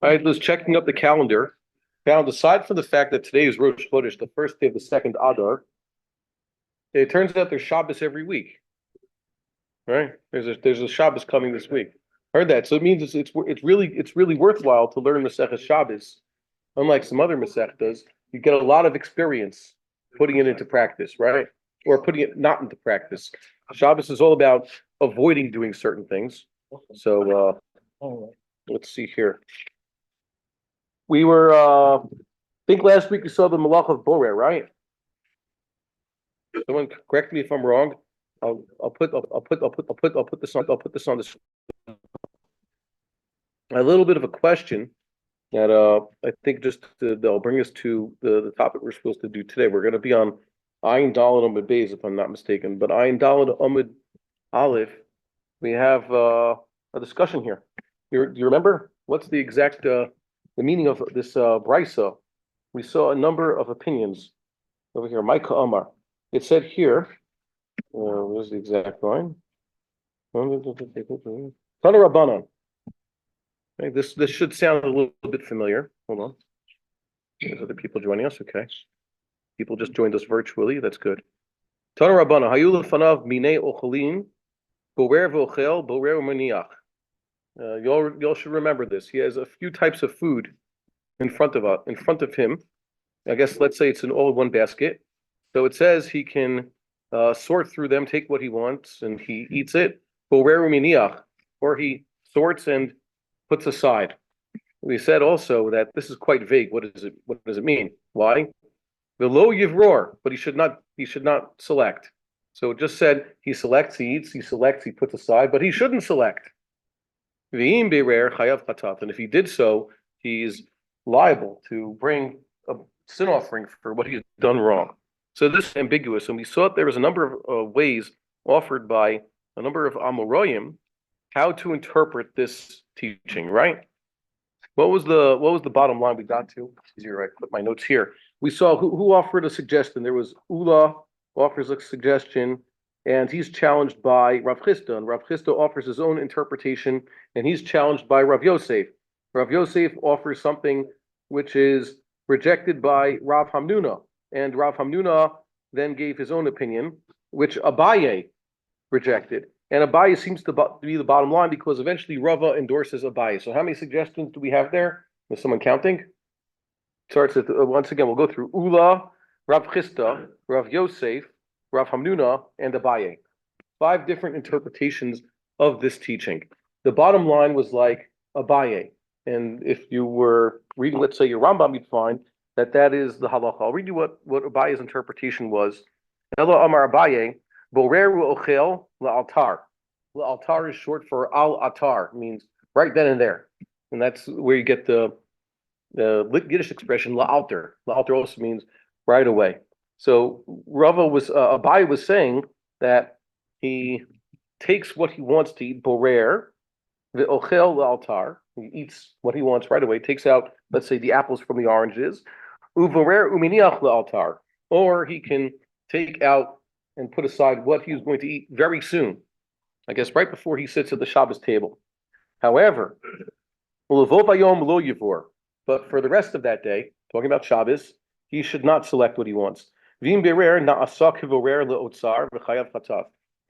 I was checking up the calendar, found aside from the fact that today is Rosh Chodesh, the first day of the second Adar, it turns out there's Shabbos every week, right? There's a Shabbos coming this week. Heard that, so it means it's really worthwhile to learn Masechet Shabbos. Unlike some other Masechtas, you get a lot of experience putting it into practice, right? Or putting it not into practice. Shabbos is all about avoiding doing certain things. So let's see here. We were, I think last week we saw the Malach of Borer, right? Someone correct me if I'm wrong. I'll put this on this. A little bit of a question that I think they'll bring us to the topic we're supposed to do today. We're going to be on Ayin Daled Amud Beis, if I'm not mistaken, but Ayin Daled Amud Aleph. We have a discussion here. Do you remember what's the exact the meaning of this brisa? We saw a number of opinions over here. Micah Amar. It said here. Where's the exact line? Tana Rabbanan. Okay, this should sound a little bit familiar. Hold on. There's other people joining us. Okay. People just joined us virtually. That's good. Tana Rabbanan. Hayul fanav minei ocholin borer v'ochel borer u'maniach. Y'all should remember this. He has a few types of food in front of him. I guess let's say it's in all in one basket. So it says he can sort through them, take what he wants, and he eats it. Or he sorts and puts aside. We said also that this is quite vague. What does it mean? Why? The low yivror, but he should not select. So it just said he selects, he eats, he selects, he puts aside, but he shouldn't select. And if he did so, he's liable to bring a sin offering for what he's done wrong. So this is ambiguous, and we saw there was a number of ways offered by a number of Amoraim how to interpret this teaching. Right? What was the bottom line we got to? Easier, I put my notes here. We saw who offered a suggestion. There was Ula offers a suggestion, and he's challenged by Rav Chisda, and Rav Chisda offers his own interpretation, and he's challenged by Rav Yosef. Rav Yosef offers something which is rejected by Rav Hamnuna, and Rav Hamnuna then gave his own opinion, which Abaye rejected. And Abaye seems to be the bottom line because eventually Rava endorses Abaye. So how many suggestions do we have there? Is someone counting? Starts at once again. We'll go through Ula, Rav Chisda, Rav Yosef, Rav Hamnuna, and Abaye. 5 different interpretations of this teaching. The bottom line was like Abaye. And if you were reading, let's say, your Rambam, you'd find that is the halacha. I'll read you what Abaye's interpretation was. Ela Amar Abaye, Boreru Ochel La'altar. La'altar is short for al-atar, means right then and there. And that's where you get the Yiddish expression la'alter. La'alter also means right away. So Abaye was saying that he takes what he wants to eat, borer, the ochel la'altar. He eats what he wants right away, takes out, let's say, the apples from the oranges, uvorer uminiach la'altar. Or he can take out and put aside what he's going to eat very soon. I guess right before he sits at the Shabbos table. However, but for the rest of that day, talking about Shabbos, he should not select what he wants. And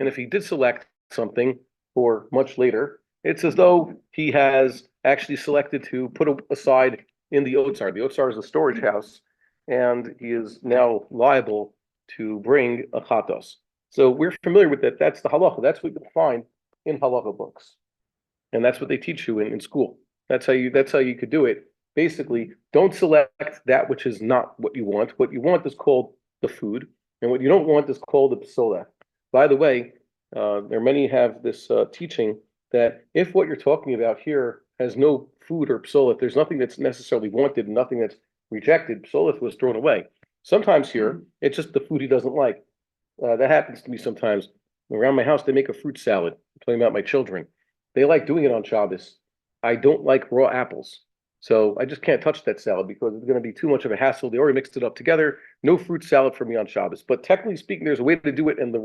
if he did select something for much later, it's as though he has actually selected to put aside in the Otsar. The Otsar is a storage house, and he is now liable to bring a chatos. So we're familiar with that. That's the halacha. That's what you find in halacha books, and that's what they teach you in school. That's how you could do it. Basically, don't select that which is not what you want. What you want is called the food, and what you don't want is called the psola. By the way, there many have this teaching that if what you're talking about here has no food or psola, there's nothing that's necessarily wanted and nothing that's rejected. Psola was thrown away. Sometimes here, it's just the food he doesn't like. That happens to me sometimes. Around my house, they make a fruit salad. I'm talking about my children. They like doing it on Shabbos. I don't like raw apples. So I just can't touch that salad because it's going to be too much of a hassle. They already mixed it up together. No fruit salad for me on Shabbos. But technically speaking, there's a way to do it in the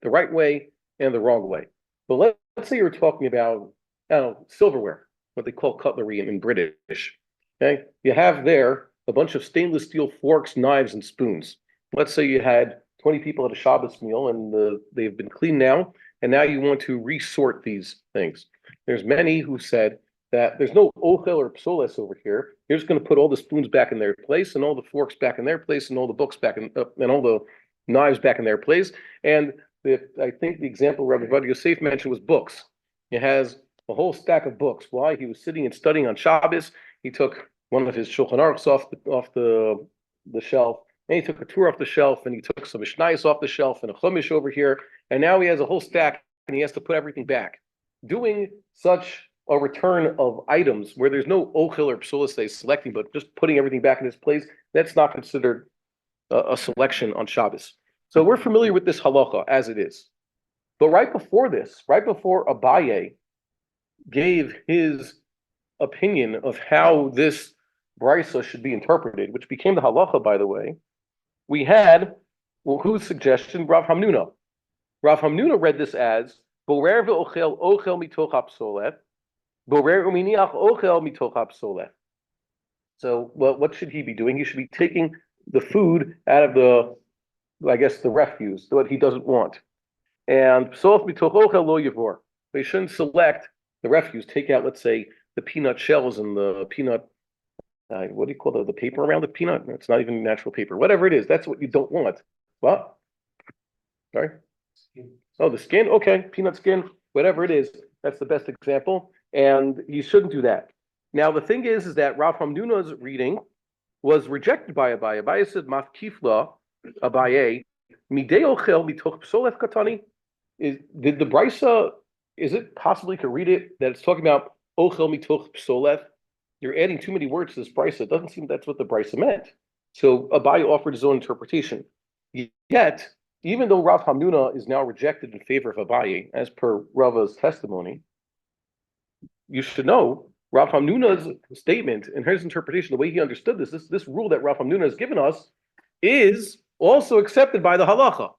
right way and the wrong way. But let's say you're talking about, I don't know, silverware. what they call cutlery in British. Okay, you have there a bunch of stainless steel forks, knives, and spoons. Let's say you had 20 people at a Shabbos meal, and they've been cleaned now, and now you want to resort these things. There's many who said that there's no ochel or psoles over here. You're just going to put all the spoons back in their place, and all the forks back in their place, and all the books back in, and all the knives back in their place. And I think the example Rabbi Avi Grossman mentioned was books. It has a whole stack of books. Why? He was sitting and studying on Shabbos. He took one of his Shulchan Aruchs off the shelf, and he took a Torah off the shelf, and he took some Mishnayos off the shelf, and a Chumash over here, and now he has a whole stack, and he has to put everything back. Doing such a return of items where there's no ochel or psolas selecting, but just putting everything back in its place, that's not considered a selection on Shabbos. So we're familiar with this halacha as it is. But right before this, right before Abaye gave his opinion of how this brisa should be interpreted, which became the halacha, by the way, we had, well, whose suggestion? Rav Hamnuna. Rav Hamnuna read this as borer ve'ochel ochel mitoch hapsolet, borer uminiach ochel mitoch hapsolet. So what should he be doing? He should be taking the food out of the, I guess, the refuse, what he doesn't want. And psolet mitoch ochel lo yivor. They shouldn't select the refuse, take out, let's say, the peanut shells and the peanut, what do you call the paper around the peanut? It's not even natural paper. Whatever it is, that's what you don't want. What? Sorry? Oh, the skin? Okay, peanut skin, whatever it is, that's the best example. And you shouldn't do that. Now, the thing is that Rav Hamnuna's reading was rejected by Abaye. Abaye said, Mafkifla, Abaye, Midei ochel mitoch psolef katani. Did the brisa, is it possible you could read it that it's talking about ochel mitoch psolef? You're adding too many words to this brisa. It doesn't seem that's what the brisa meant. So Abaye offered his own interpretation. Yet, even though Rav Hamnuna is now rejected in favor of Abaye, as per Rava's testimony, you should know Rav Hamnuna's statement and his interpretation, the way he understood this rule that Rav Hamnuna has given us, is also accepted by the halacha.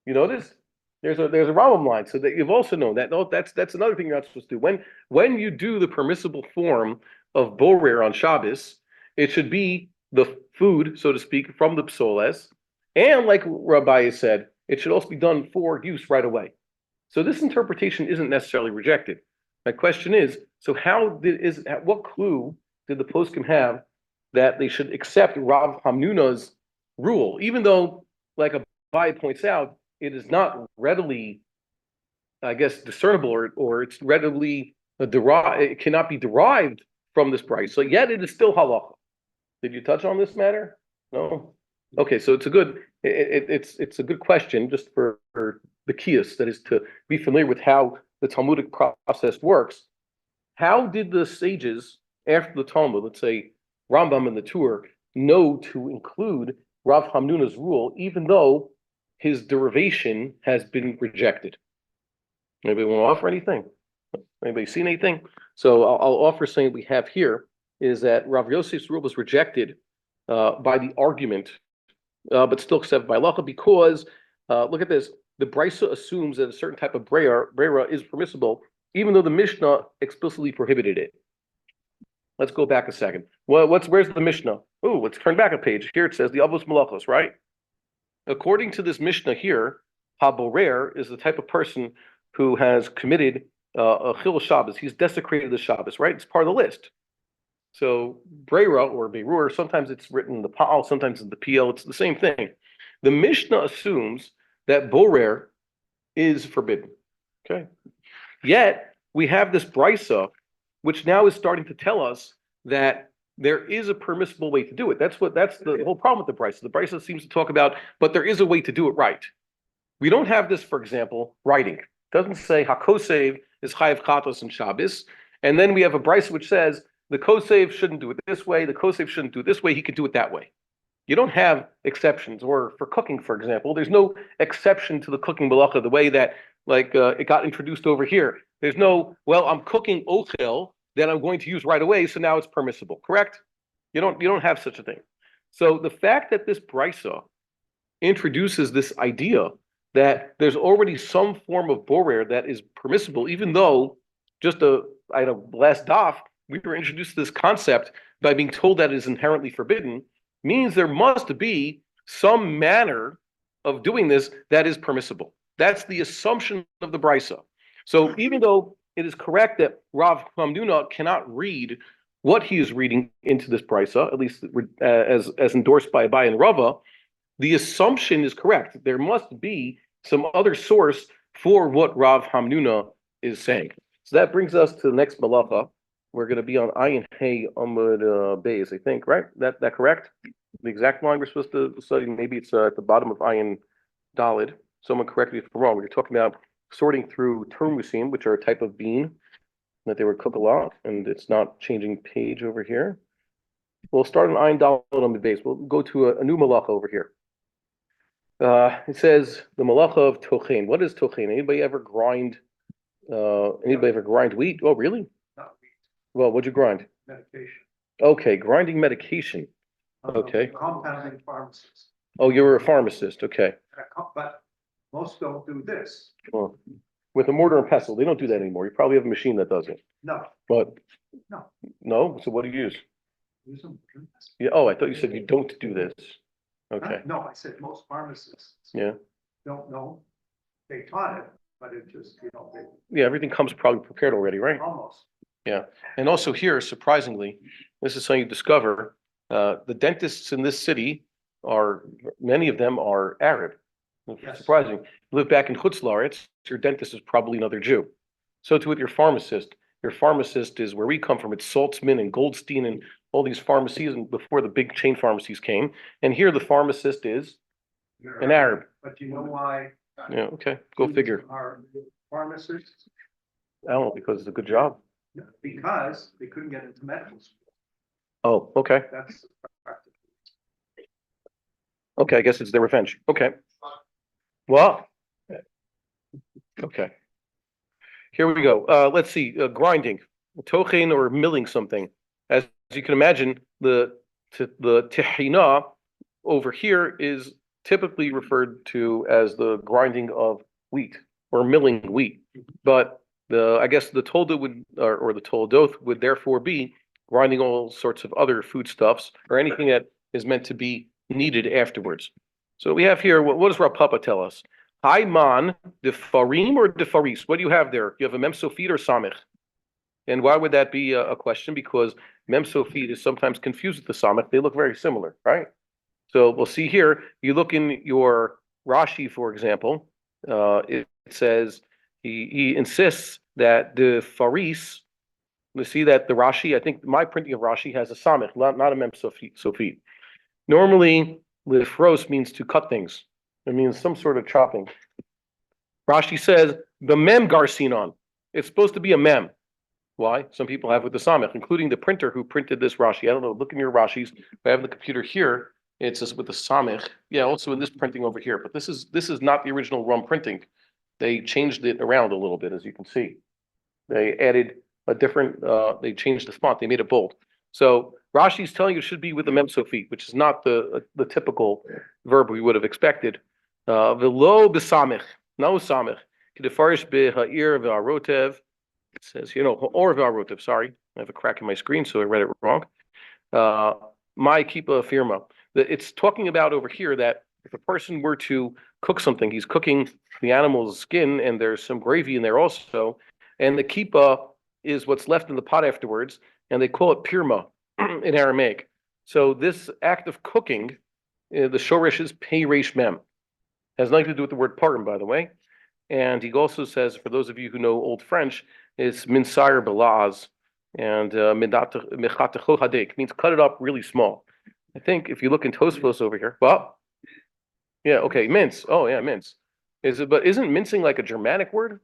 You notice? There's a Rambam line, so that you've also known that. No, that's another thing you're not supposed to do. When you do the permissible form of borer on Shabbos, it should be the food, so to speak, from the psoles, and like Rabbi said, it should also be done for use right away. So this interpretation isn't necessarily rejected. My question is, so what clue did the poskim have that they should accept Rav Hamnuna's rule, even though, like Abaye points out, it is not readily, I guess, discernible, or it's readily derived. It cannot be derived from this price. So yet it is still halacha. Did you touch on this matter? No. Okay, so it's a good question just for the kiyas, that is to be familiar with how the Talmudic process works. How did the sages after the Talmud, let's say Rambam and the Tur, know to include Rav Hamnuna's rule, even though his derivation has been rejected? Anybody want to offer anything? Anybody seen anything? So I'll offer something we have here is that Rav Yosef's rule was rejected by the argument, but still accepted by halacha because look at this. The brisa assumes that a certain type of brera is permissible, even though the Mishnah explicitly prohibited it. Let's go back a second. Well, where's the Mishnah? Oh, let's turn back a page. Here it says the avos malachos, right? According to this Mishnah here, haborer is the type of person who has committed a chil Shabbos. He's desecrated the Shabbos, right? It's part of the list. So brera or berur, sometimes it's written in the pa'al, sometimes in the pl. It's the same thing. The Mishnah assumes that borer is forbidden. Okay. Yet we have this brisa, which now is starting to tell us that there is a permissible way to do it. That's the whole problem with the brisa. The brisa seems to talk about, but there is a way to do it right. We don't have this, for example, writing. It doesn't say hakosev is chayav chatos and Shabbos, and then we have a brisa which says the kosev shouldn't do it this way, the kosev shouldn't do it this way, he could do it that way. You don't have exceptions. Or for cooking, for example, there's no exception to the cooking malacha the way that it got introduced over here. There's no, well, I'm cooking ochel that I'm going to use right away, so now it's permissible. Correct? You don't have such a thing. So the fact that this brisa introduces this idea that there's already some form of borer that is permissible, even though I know, last daf, we were introduced to this concept by being told that it is inherently forbidden, means there must be some manner of doing this that is permissible. That's the assumption of the brisa. So even though it is correct that Rav Hamnuna cannot read what he is reading into this brisa, at least as endorsed by Abai and Rava, the assumption is correct. There must be some other source for what Rav Hamnuna is saying. So that brings us to the next malacha. We're going to be on Ayin Hey Amud Beis, I think, right? That correct? The exact line we're supposed to study, maybe it's at the bottom of Ayin Dalid. Someone correct me if I'm wrong. We're talking about sorting through turmusim, which are a type of bean that they would cook a lot, and it's not changing page over here. We'll start on Ayin Dalid on the base. We'll go to a new malacha over here. It says the malacha of Tochen. What is Tochen? Anybody ever grind wheat? Oh, really? Not wheat. Well, what'd you grind? Medication. Okay, grinding medication. Okay. Compounding pharmacist. Oh, you were a pharmacist. Okay. But most don't do this. Well, with a mortar and pestle, they don't do that anymore. You probably have a machine that does it. No. But No. no. So what do you use? Use them. Yeah. Oh, I thought you said you don't do this. Okay. No, I said most pharmacists. Yeah. Don't know. They taught it, but it just, Yeah, everything comes probably prepared already, right? almost. Yeah. And also here, surprisingly, this is something you discover. The dentists in this city many of them are Arab. Yes. Surprising. You live back in Chutz La'aretz, your dentist is probably another Jew. So too with your pharmacist. Your pharmacist is where we come from. It's Saltzman and Goldstein and all these pharmacies, and before the big chain pharmacies came. And here the pharmacist is an Arab. But you know why? Yeah, okay. Go figure. Are pharmacists? I don't know, because it's a good job. Because they couldn't get into medical school. Oh, okay. That's practical. Okay, I guess it's their revenge. Okay. Well, okay. Here we go. Let's see. Grinding, tochen, or milling something. As you can imagine, the tehina over here is typically referred to as the grinding of wheat or milling wheat. But I guess the tolda would, or the toldoth would therefore be grinding all sorts of other foodstuffs or anything that is meant to be needed afterwards. So we have here, what does Rav Papa tell us? Hayman, defarim or defaris? What do you have there? You have a mem sofit or samech? And why would that be a question? Because mem sofit is sometimes confused with the samech. They look very similar, right? So we'll see here. You look in your Rashi, for example. It says he insists that the faris. You see that the Rashi. I think my printing of Rashi has a samech, not a mem sofit. Normally, lifros means to cut things. It means some sort of chopping. Rashi says the mem garcinon. It's supposed to be a mem. Why? Some people have with the samech, including the printer who printed this Rashi. I don't know. Look in your Rashis. I have the computer here. It says with the samech. Yeah, also in this printing over here. But this is not the original Rum printing. They changed it around a little bit, as you can see. They added a different. They changed the font. They made it bold. So Rashi's telling you it should be with the mem sofit, which is not the typical verb we would have expected. Velo b'samech, no samech. Kedefarish b'ha'ir v'arotev. It says, or v'arotev. Sorry, I have a crack in my screen, so I read it wrong. My kippah firma. It's talking about over here that if a person were to cook something, he's cooking the animal's skin, and there's some gravy in there also, and the kippah is what's left in the pot afterwards, and they call it pirma in Aramaic. So this act of cooking, the shoresh is pei resh mem. Has nothing to do with the word parim, by the way. And he also says, for those of you who know Old French, it's minsayr belaz, and mechatechol hadek means cut it up really small. I think if you look in Tosfos over here, well, yeah, okay, mince. Oh yeah, mince. But isn't mincing like a Germanic word?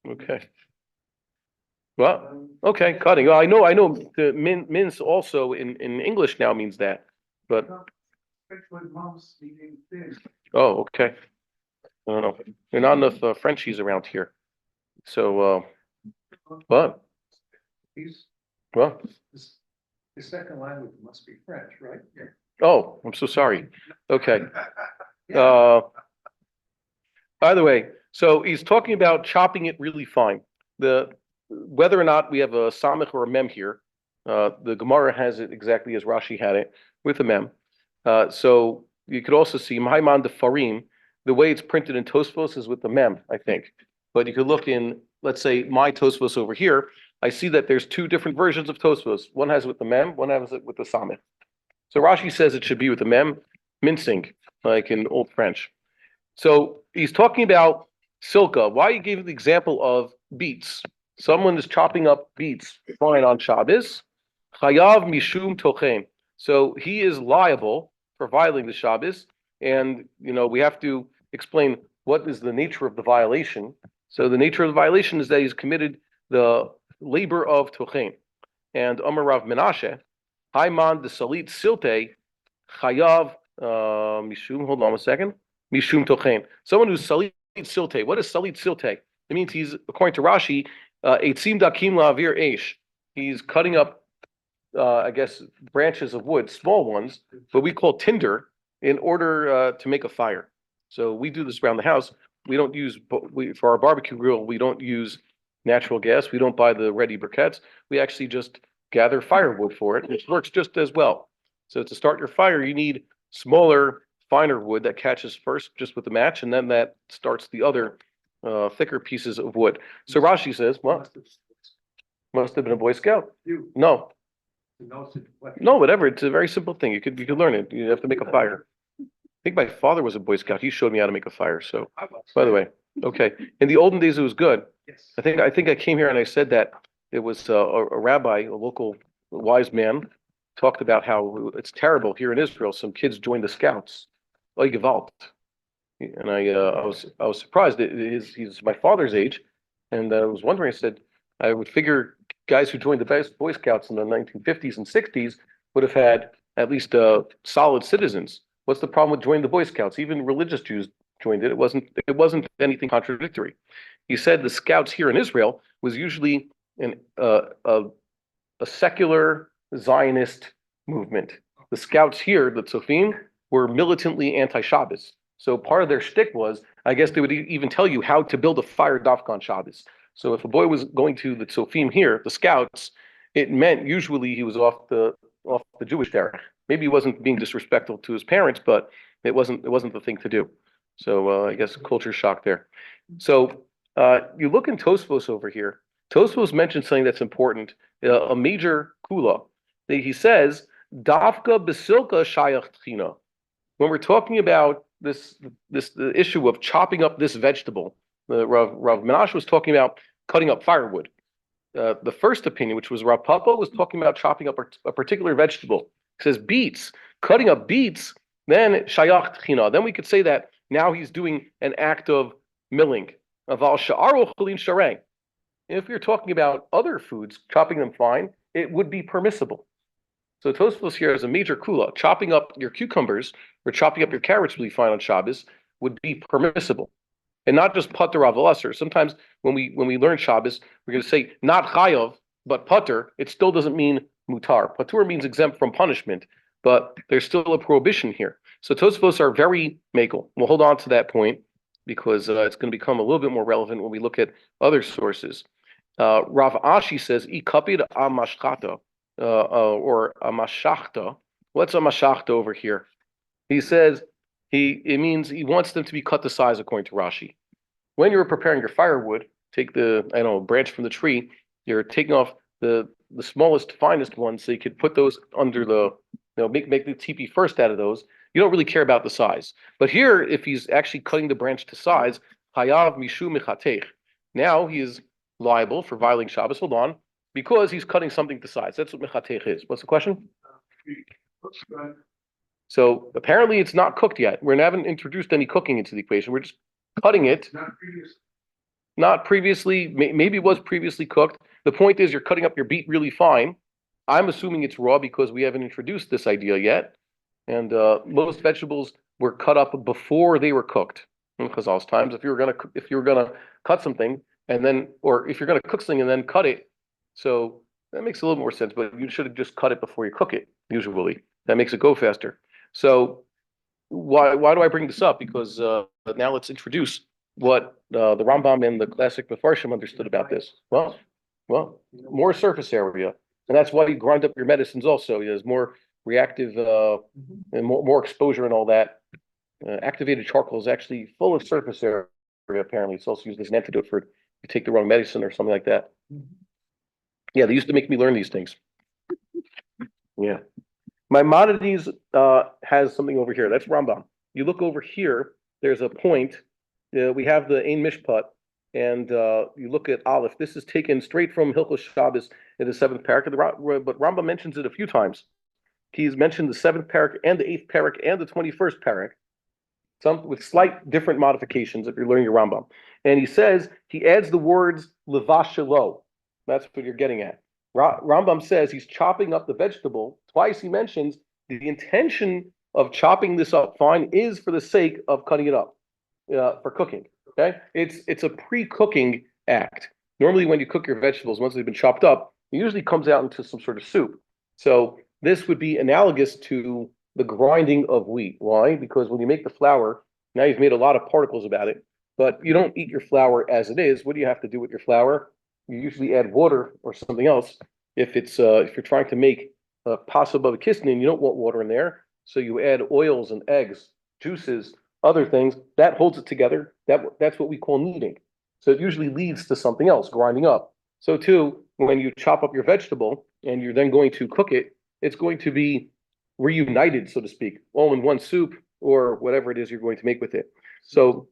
Okay. Well, okay, cutting. Well, I know. The mince also in English now means that, but. Oh, okay. I don't know. There are not enough Frenchies around here, so. But. Well. The second language must be French, right? Yeah. Oh, I'm so sorry. Okay. By the way, So he's talking about chopping it really fine. Whether or not we have a samech or a mem here, the Gemara has it exactly as Rashi had it with a mem. So you could also see Maiman de Farim. The way it's printed in Tosfos is with the mem, I think. But you could look in, let's say, my Tosfos over here. I see that there's two different versions of Tosfos. One has it with the mem, one has it with the samech. So Rashi says it should be with the mem, mincing, like in Old French. So he's talking about silka. Why he gave the example of beets. Someone is chopping up beets fine on Shabbos. Chayav mishum tochen. So he is liable for violating the Shabbos. And, we have to explain what is the nature of the violation. So the nature of the violation is that he's committed the labor of tochen. And Amar Rav Menashe, Haiman de Salit Silte, Chayav mishum, hold on a second. Mishum tochen. Someone who's salit silte. What is salit silte? It means he's, according to Rashi, eitzim dakim la'avir eish. He's cutting up, I guess, branches of wood, small ones, but we call tinder, in order to make a fire. So we do this around the house. We don't use, for our barbecue grill, we don't use natural gas. We don't buy the ready briquettes. We actually just gather firewood for it, which works just as well. So to start your fire, you need smaller, finer wood that catches first just with the match, and then that starts the other thicker pieces of wood. So Rashi says, well, must have been a Boy Scout. You. No, know what- no, whatever. It's a very simple thing. You could learn it. You have to make a fire. I think my father was a Boy Scout. He showed me how to make a fire. So, I was. by the way, okay. In the olden days, it was good. Yes. I think I came here and I said that it was a rabbi, a local wise man, talked about how it's terrible here in Israel. Some kids joined the Scouts. Oy Gewalt. And I was surprised. He's my father's age, and I was wondering. I said I would figure guys who joined the Boy Scouts in the 1950s and 60s would have had at least solid citizens. What's the problem with joining the Boy Scouts? Even religious Jews joined it. It wasn't anything contradictory. He said the Scouts here in Israel was usually a secular Zionist movement. The Scouts here, the Tzofim, were militantly anti-Shabbos. So part of their shtick was, I guess they would even tell you how to build a fire dafka on Shabbos. So if a boy was going to the Tzofim here, the Scouts, it meant usually he was off the Jewish derech. Maybe he wasn't being disrespectful to his parents, but it wasn't the thing to do. So I guess culture shock there. So you look in Tosfos over here. Tosfos mentioned something that's important, a major kula. He says, Dafka besilka shayach tchina. When we're talking about the issue of chopping up this vegetable, Rav Menashe was talking about cutting up firewood. The first opinion, which was Rav Papa, was talking about chopping up a particular vegetable. He says beets, cutting up beets, then shayach tchina. Then we could say that now he's doing an act of milling. Aval sha'aro chalin sharei. If you're talking about other foods, chopping them fine, it would be permissible. So Tosfos here is a major kula. Chopping up your cucumbers or chopping up your carrots really fine on Shabbos would be permissible, and not just pater aval aser. Sometimes when we learn Shabbos, we're going to say not chayav but pater. It still doesn't mean mutar. Patur means exempt from punishment, but there's still a prohibition here. So Tosfos are very makel. We'll hold on to that point because it's going to become a little bit more relevant when we look at other sources. Rav Ashi says ikapid amashchata. Or a mashachta. What's a mashachta over here? He says it means he wants them to be cut to size according to Rashi. When you're preparing your firewood, take the branch from the tree. You're taking off the smallest, finest ones, so you could put those under the make the teepee first out of those. You don't really care about the size. But here, if he's actually cutting the branch to size, hayav mishu mechatech. Now he is liable for violating Shabbos. Hold on. Because he's cutting something to size. That's what mechatech is. What's the question? So apparently it's not cooked yet. We haven't introduced any cooking into the equation. We're just cutting it. Not previously. Maybe it was previously cooked. The point is you're cutting up your beet really fine. I'm assuming it's raw because we haven't introduced this idea yet. And most vegetables were cut up before they were cooked. In Chazal's times, if you were gonna cut something and then, or if you're gonna cook something and then cut it. So that makes a little more sense, but you should have just cut it before you cook it, usually. That makes it go faster. So why do I bring this up? Because now let's introduce what the Rambam and the classic Mefarshim understood about this. Well, more surface area, and that's why you grind up your medicines. Also, there's more reactive and more exposure and all that. Activated charcoal is actually full of surface area. Apparently, it's also used as an antidote for you take the wrong medicine or something like that. Yeah, they used to make me learn these things. Yeah. Maimonides has something over here. That's Rambam. You look over here, there's a point. We have the Ein Mishpat, and you look at Aleph. This is taken straight from Hilchot Shabbos in the 7th parak, but Rambam mentions it a few times. He's mentioned the 7th parak and the 8th parak and the 21st parak, some with slight different modifications if you're learning your Rambam. And he says, he adds the words Levashelo. That's what you're getting at. Rambam says he's chopping up the vegetable. Twice he mentions the intention of chopping this up fine is for the sake of cutting it up for cooking. Okay, it's a pre-cooking act. Normally, when you cook your vegetables, once they've been chopped up, it usually comes out into some sort of soup. So this would be analogous to the grinding of wheat. Why? Because when you make the flour, now you've made a lot of particles about it, but you don't eat your flour as it is. What do you have to do with your flour? You usually add water or something else. If you're trying to make a pasta above a kisnin, you don't want water in there, so you add oils and eggs, juices, other things that holds it together. That's what we call kneading. So it usually leads to something else, grinding up. So too, when you chop up your vegetable and you're then going to cook it, it's going to be reunited, so to speak, all in one soup or whatever it is you're going to make with it. So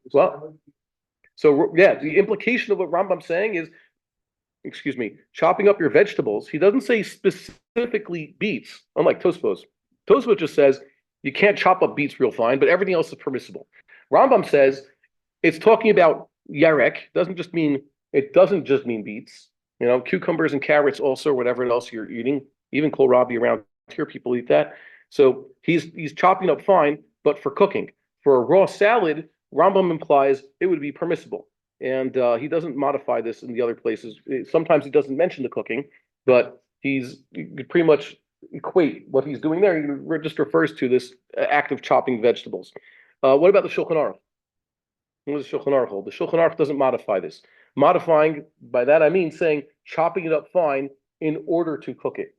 yeah, the implication of what Rambam's saying is, chopping up your vegetables. He doesn't say specifically beets, unlike Tosfos. Tosfos just says you can't chop up beets real fine, but everything else is permissible. Rambam says it's talking about yarek. It doesn't just mean beets. Cucumbers and carrots also, whatever else you're eating. Even kohlrabi around here, people eat that. So he's chopping up fine, but for cooking. For a raw salad, Rambam implies it would be permissible. And he doesn't modify this in the other places. Sometimes he doesn't mention the cooking, but you could pretty much equate what he's doing there. He just refers to this act of chopping vegetables. What about the Shulchan Aruch? What does the Shulchan Aruch hold? The Shulchan Aruch doesn't modify this. Modifying, by that I mean saying chopping it up fine in order to cook it.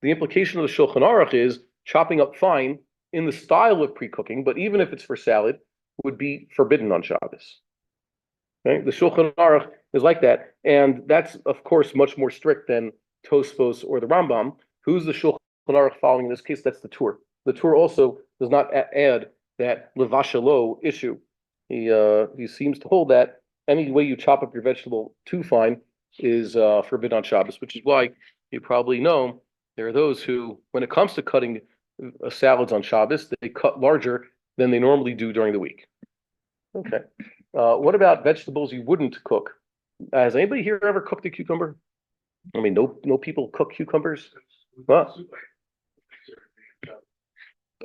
The implication of the Shulchan Aruch is chopping up fine in the style of pre-cooking, but even if it's for salad, would be forbidden on Shabbos. Okay? The Shulchan Aruch is like that, and that's of course much more strict than Tosfos or the Rambam. Who's the Shulchan Aruch following in this case? That's the Tur. The Tur also does not add that levashalo issue. He seems to hold that any way you chop up your vegetable too fine is forbidden on Shabbos, which is why you probably know there are those who, when it comes to cutting salads on Shabbos, they cut larger than they normally do during the week. Okay. What about vegetables you wouldn't cook? Has anybody here ever cooked a cucumber? I mean, no people cook cucumbers? Huh?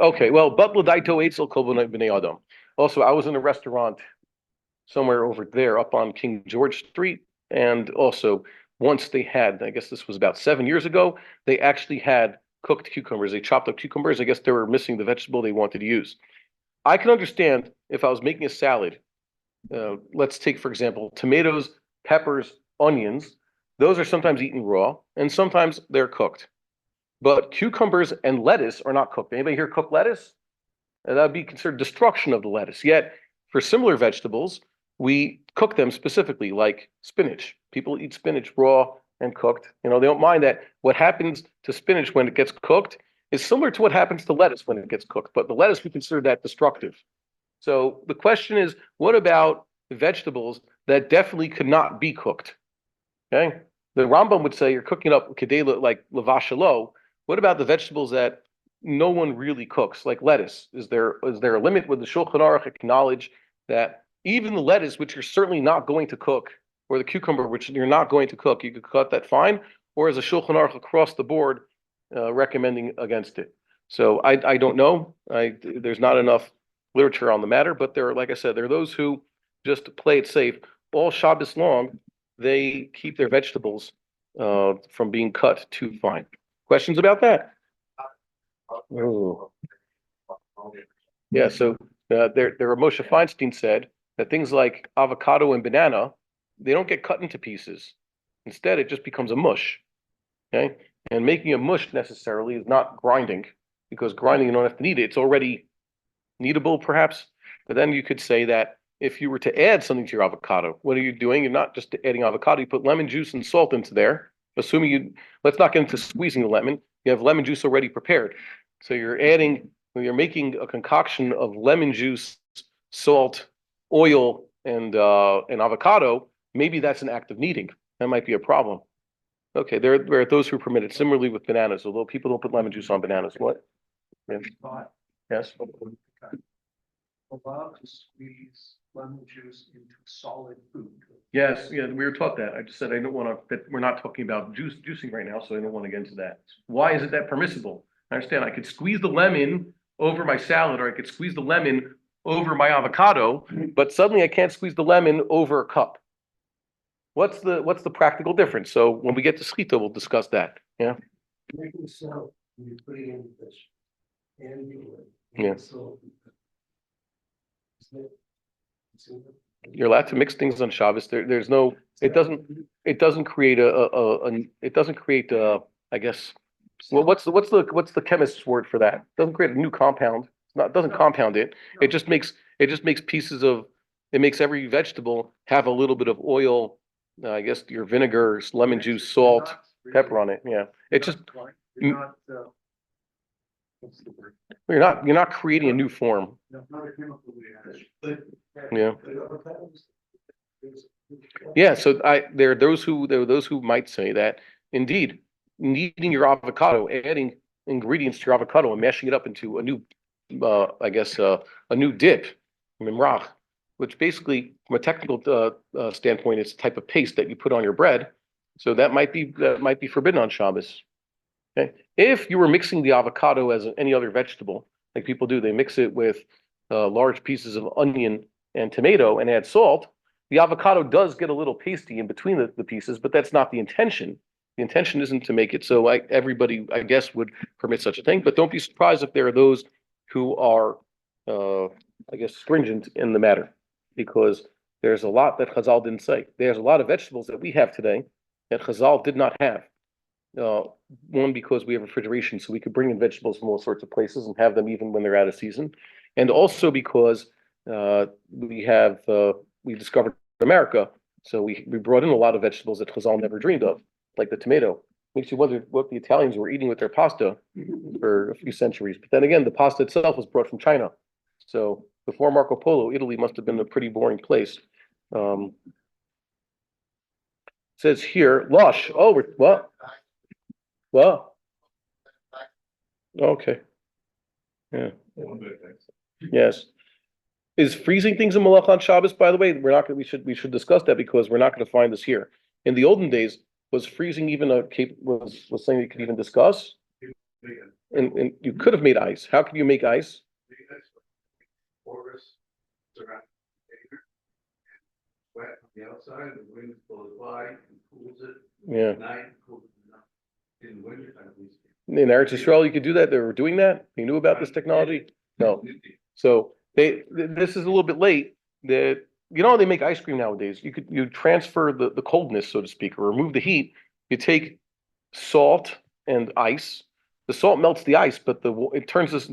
Okay, well, but l'daito eitzel kol b'nei adam. Also, I was in a restaurant somewhere over there up on King George Street, and also once they had, I guess this was about 7 years ago, they actually had cooked cucumbers. They chopped up cucumbers. I guess they were missing the vegetable they wanted to use. I can understand if I was making a salad. Let's take, for example, tomatoes, peppers, onions. Those are sometimes eaten raw, and sometimes they're cooked. But cucumbers and lettuce are not cooked. Anybody here cook lettuce? That would be considered destruction of the lettuce. Yet, for similar vegetables, we cook them specifically, like spinach. People eat spinach raw and cooked. They don't mind that. What happens to spinach when it gets cooked is similar to what happens to lettuce when it gets cooked. But the lettuce, we consider that destructive. So the question is, what about vegetables that definitely could not be cooked? Okay, the Rambam would say you're cooking up kedela like lavashalo. What about the vegetables that no one really cooks, like lettuce? Is there a limit? Would the Shulchan Aruch acknowledge that even the lettuce, which you're certainly not going to cook, or the cucumber, which you're not going to cook, you could cut that fine? Or is the Shulchan Aruch across the board recommending against it? So I don't know. There's not enough literature on the matter, but like I said, there are those who just play it safe. All Shabbos long, they keep their vegetables from being cut too fine. Questions about that? Oh. Yeah, so there Moshe Feinstein said that things like avocado and banana, they don't get cut into pieces. Instead, it just becomes a mush. Okay, and making a mush necessarily is not grinding, because grinding you don't have to knead it. It's already kneadable, perhaps. But then you could say that if you were to add something to your avocado, what are you doing? You're not just adding avocado. You put lemon juice and salt into there. Assuming you, let's not get into squeezing the lemon. You have lemon juice already prepared. So you're making a concoction of lemon juice, salt, oil, and avocado. Maybe that's an act of kneading. That might be a problem. Okay, there are those who permit it. Similarly with bananas, although people don't put lemon juice on bananas. What? Yeah. Yes. Allowed to squeeze lemon juice into solid food. Yes, yeah, we were taught that. I just said I don't want to, that we're not talking about juicing right now, so I don't want to get into that. Why is it that permissible? I understand I could squeeze the lemon over my salad, or I could squeeze the lemon over my avocado, but suddenly I can't squeeze the lemon over a cup. What's the practical difference? So when we get to Schita, we'll discuss that. Yeah. Making salad, when you put it in the fish, and you Yeah. so. You're allowed to mix things on Shabbos. There's no. It doesn't create I guess. Well, what's the chemist's word for that? It doesn't create a new compound. It doesn't compound it. It just makes pieces of. It makes every vegetable have a little bit of oil. I guess your vinegar, lemon juice, salt, pepper on it. Yeah. It just. You're not, what's the word? You're not creating a new form. No, not a chemical reaction. Yeah. Yeah. So there are those who might say that indeed kneading your avocado, adding ingredients to your avocado and mashing it up into a new, a new dip, mimrach, which basically, from a technical standpoint, is a type of paste that you put on your bread. So that might be forbidden on Shabbos. Okay. If you were mixing the avocado as any other vegetable, like people do, they mix it with large pieces of onion and tomato and add salt. The avocado does get a little pasty in between the pieces, but that's not the intention. The intention isn't to make it so everybody, I guess, would permit such a thing. But don't be surprised if there are those who are, stringent in the matter, because there's a lot that Chazal didn't say. There's a lot of vegetables that we have today that Chazal did not have. One, because we have refrigeration, so we could bring in vegetables from all sorts of places and have them even when they're out of season, and also because we discovered America, so we brought in a lot of vegetables that Chazal never dreamed of, like the tomato. Makes you wonder what the Italians were eating with their pasta for a few centuries. But then again, the pasta itself was brought from China, so before Marco Polo, Italy must have been a pretty boring place. It says here, lush. Oh, what? Well, okay. Yeah. Yes. Is freezing things a malach on Shabbos, by the way? We should discuss that, because we're not going to find this here. In the olden days, was freezing even was something you could even discuss? And you could have made ice. How could you make ice? Wet on the outside, the wind blows by and cools it. Yeah. Night, cools it enough. In the winter time, at least. In Eretz Yisrael, you could do that. They were doing that. You knew about this technology? No. So this is a little bit late. They make ice cream nowadays. You transfer the coldness, so to speak, or remove the heat. You take salt and ice. The salt melts the ice, but it turns this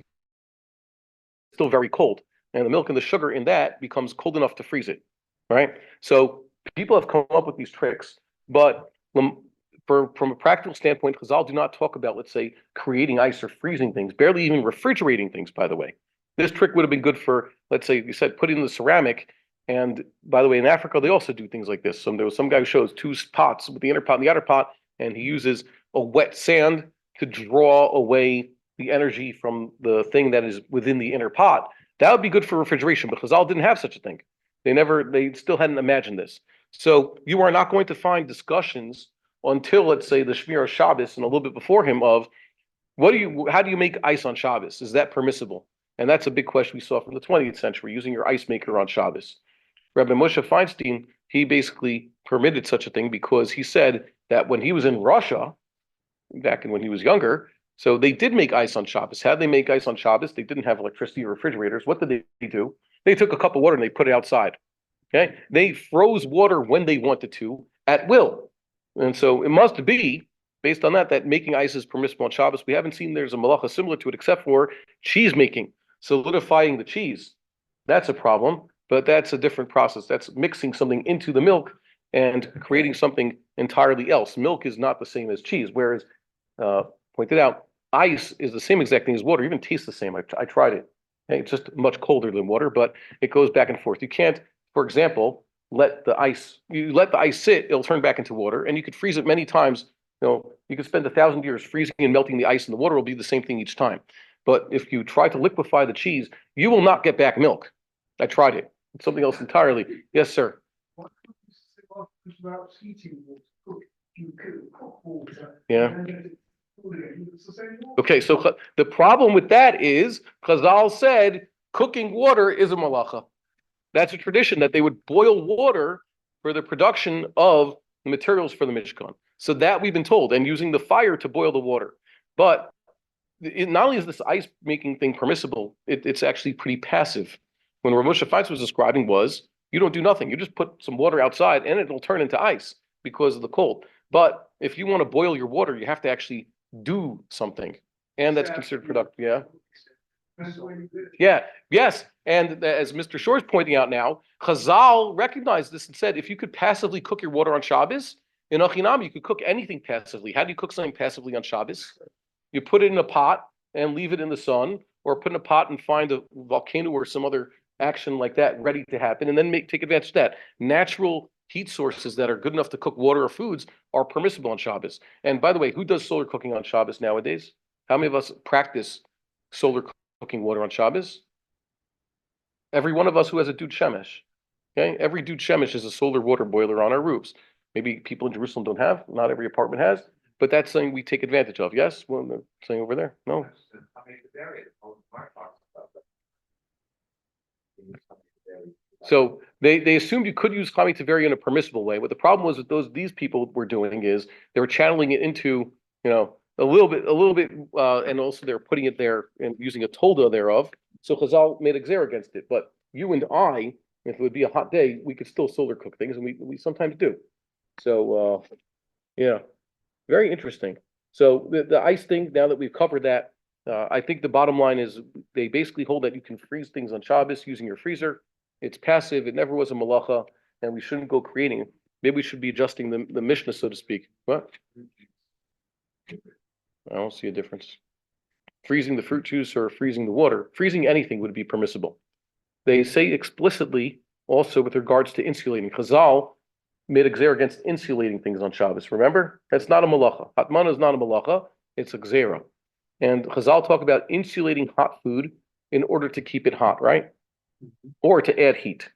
still very cold. And the milk and the sugar in that becomes cold enough to freeze it. Right? So people have come up with these tricks, but from a practical standpoint, Chazal do not talk about, let's say, creating ice or freezing things, barely even refrigerating things, by the way. This trick would have been good for, let's say, you said, put in the ceramic. And by the way, in Africa, they also do things like this. So there was some guy who shows two pots with the inner pot and the outer pot, and he uses a wet sand to draw away the energy from the thing that is within the inner pot. That would be good for refrigeration, but Chazal didn't have such a thing. They still hadn't imagined this. So you are not going to find discussions until, let's say, the Shmir of Shabbos and a little bit before him of how do you make ice on Shabbos? Is that permissible? And that's a big question we saw from the 20th century, using your ice maker on Shabbos. Rabbi Moshe Feinstein, he basically permitted such a thing because he said that when he was in Russia, back when he was younger, so they did make ice on Shabbos. How did they make ice on Shabbos? They didn't have electricity or refrigerators. What did they do? They took a cup of water and they put it outside. Okay, they froze water when they wanted to at will, and so it must be based on that that making ice is permissible on Shabbos. We haven't seen there's a malacha similar to it except for cheese making, solidifying the cheese. That's a problem, but that's a different process. That's mixing something into the milk and creating something entirely else. Milk is not the same as cheese, whereas pointed out, ice is the same exact thing as water, even tastes the same. I tried it. Okay, it's just much colder than water, but it goes back and forth. You can't, for example, let the ice sit, it'll turn back into water, and you could freeze it many times. You could spend 1,000 years freezing and melting the ice, and the water will be the same thing each time. But if you try to liquefy the cheese, you will not get back milk. I tried it. It's something else entirely. Yes, sir. Yeah. Okay, so the problem with that is Chazal said cooking water is a malacha. That's a tradition that they would boil water for the production of the materials for the Mishkan. So that we've been told, and using the fire to boil the water. But not only is this ice making thing permissible, it's actually pretty passive. When Rav Moshe Feitz was describing was, you don't do nothing. You just put some water outside and it'll turn into ice because of the cold. But if you want to boil your water, you have to actually do something. And that's considered productive, yeah? Yeah, yes. And as Mr. Shore is pointing out now, Chazal recognized this and said, if you could passively cook your water on Shabbos, in Achinam, you could cook anything passively. How do you cook something passively on Shabbos? You put it in a pot and leave it in the sun, or put in a pot and find a volcano or some other action like that ready to happen, and then take advantage of that. Natural heat sources that are good enough to cook water or foods are permissible on Shabbos. And by the way, who does solar cooking on Shabbos nowadays? How many of us practice solar cooking water on Shabbos? Every one of us who has a dud shemesh. Okay, every dud shemesh is a solar water boiler on our roofs. Maybe people in Jerusalem don't have. Not every apartment has. But that's something we take advantage of. Yes? Well, something over there? No? So they assumed you could use Chami Taveri in a permissible way. What the problem was that these people were doing is they were channeling it into, a little bit, and also they're putting it there and using a tolda thereof. So Chazal made a gzer against it. But you and I, if it would be a hot day, we could still solar cook things, and we sometimes do. So, yeah. Very interesting. So the ice thing, now that we've covered that, I think the bottom line is they basically hold that you can freeze things on Shabbos using your freezer. It's passive. It never was a malacha, and we shouldn't go creating. Maybe we should be adjusting the Mishnah, so to speak. What? I don't see a difference. Freezing the fruit juice or freezing the water. Freezing anything would be permissible. They say explicitly also with regards to insulating. Chazal made a gzera against insulating things on Shabbos. Remember? That's not a malacha. Hatmana is not a malacha. It's a gzera. And Chazal talk about insulating hot food in order to keep it hot, right? Or to add heat.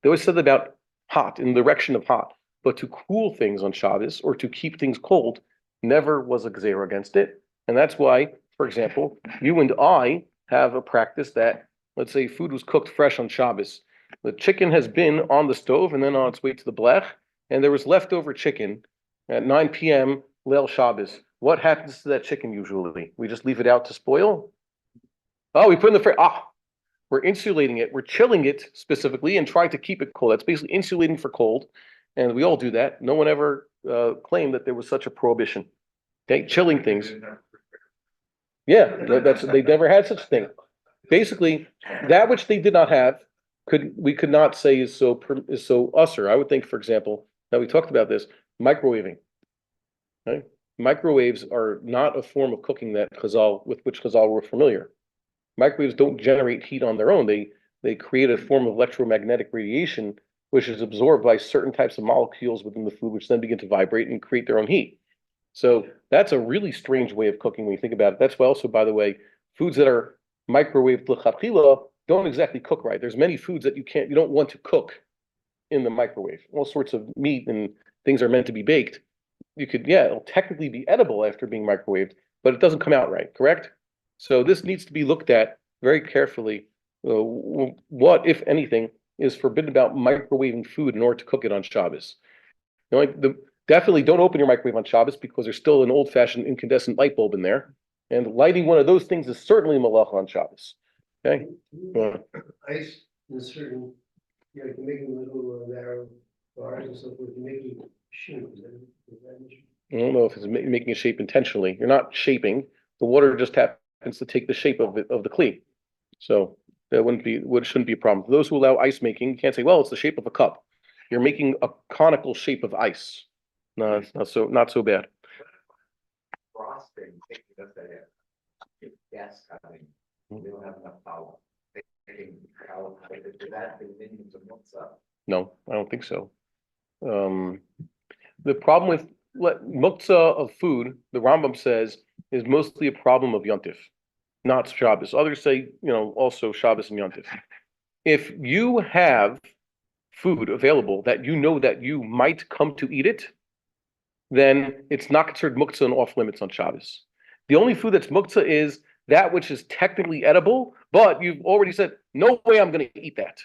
They always said about hot, in the direction of hot. But to cool things on Shabbos or to keep things cold never was a gzera against it. And that's why, for example, you and I have a practice that, let's say food was cooked fresh on Shabbos. The chicken has been on the stove and then on its way to the blech, and there was leftover chicken at 9 p.m. Leil Shabbos. What happens to that chicken usually? We just leave it out to spoil? Oh, we put it in the fridge. We're insulating it. We're chilling it specifically and trying to keep it cold. That's basically insulating for cold, and we all do that. No one ever claimed that there was such a prohibition. Okay, chilling things. Yeah, they never had such a thing. Basically, that which they did not have we could not say is so usher. I would think, for example, now we talked about this, microwaving. Right? Microwaves are not a form of cooking with which Chazal were familiar. Microwaves don't generate heat on their own. They create a form of electromagnetic radiation, which is absorbed by certain types of molecules within the food, which then begin to vibrate and create their own heat. So that's a really strange way of cooking when you think about it. That's why also, by the way, foods that are microwaved l'chadchila don't exactly cook right. There's many foods that you don't want to cook in the microwave. All sorts of meat and things are meant to be baked. It'll technically be edible after being microwaved, but it doesn't come out right, correct? So this needs to be looked at very carefully. What, if anything, is forbidden about microwaving food in order to cook it on Shabbos? Definitely don't open your microwave on Shabbos because there's still an old-fashioned incandescent light bulb in there. And lighting one of those things is certainly malacha on Shabbos. Okay? Ice in certain Yeah, you're making little narrow bars and so forth, you're making shapes. Is that an issue? I don't know if it's making a shape intentionally. You're not shaping. The water just happens to take the shape of the kli. So that shouldn't be a problem. For those who allow ice making, you can't say, well, it's the shape of a cup. You're making a conical shape of ice. No, it's not so bad. Frosting, that's that, if gas cutting, we don't have enough power. Taking power, that, the minions of muktzah. No, I don't think so. The problem with muktzah of food, the Rambam says, is mostly a problem of Yontif, not Shabbos. Others say, also Shabbos and Yontif. If you have food available that you know that you might come to eat it, then it's not considered muktzah and off limits on Shabbos. The only food that's muktzah is that which is technically edible, but you've already said, no way I'm going to eat that.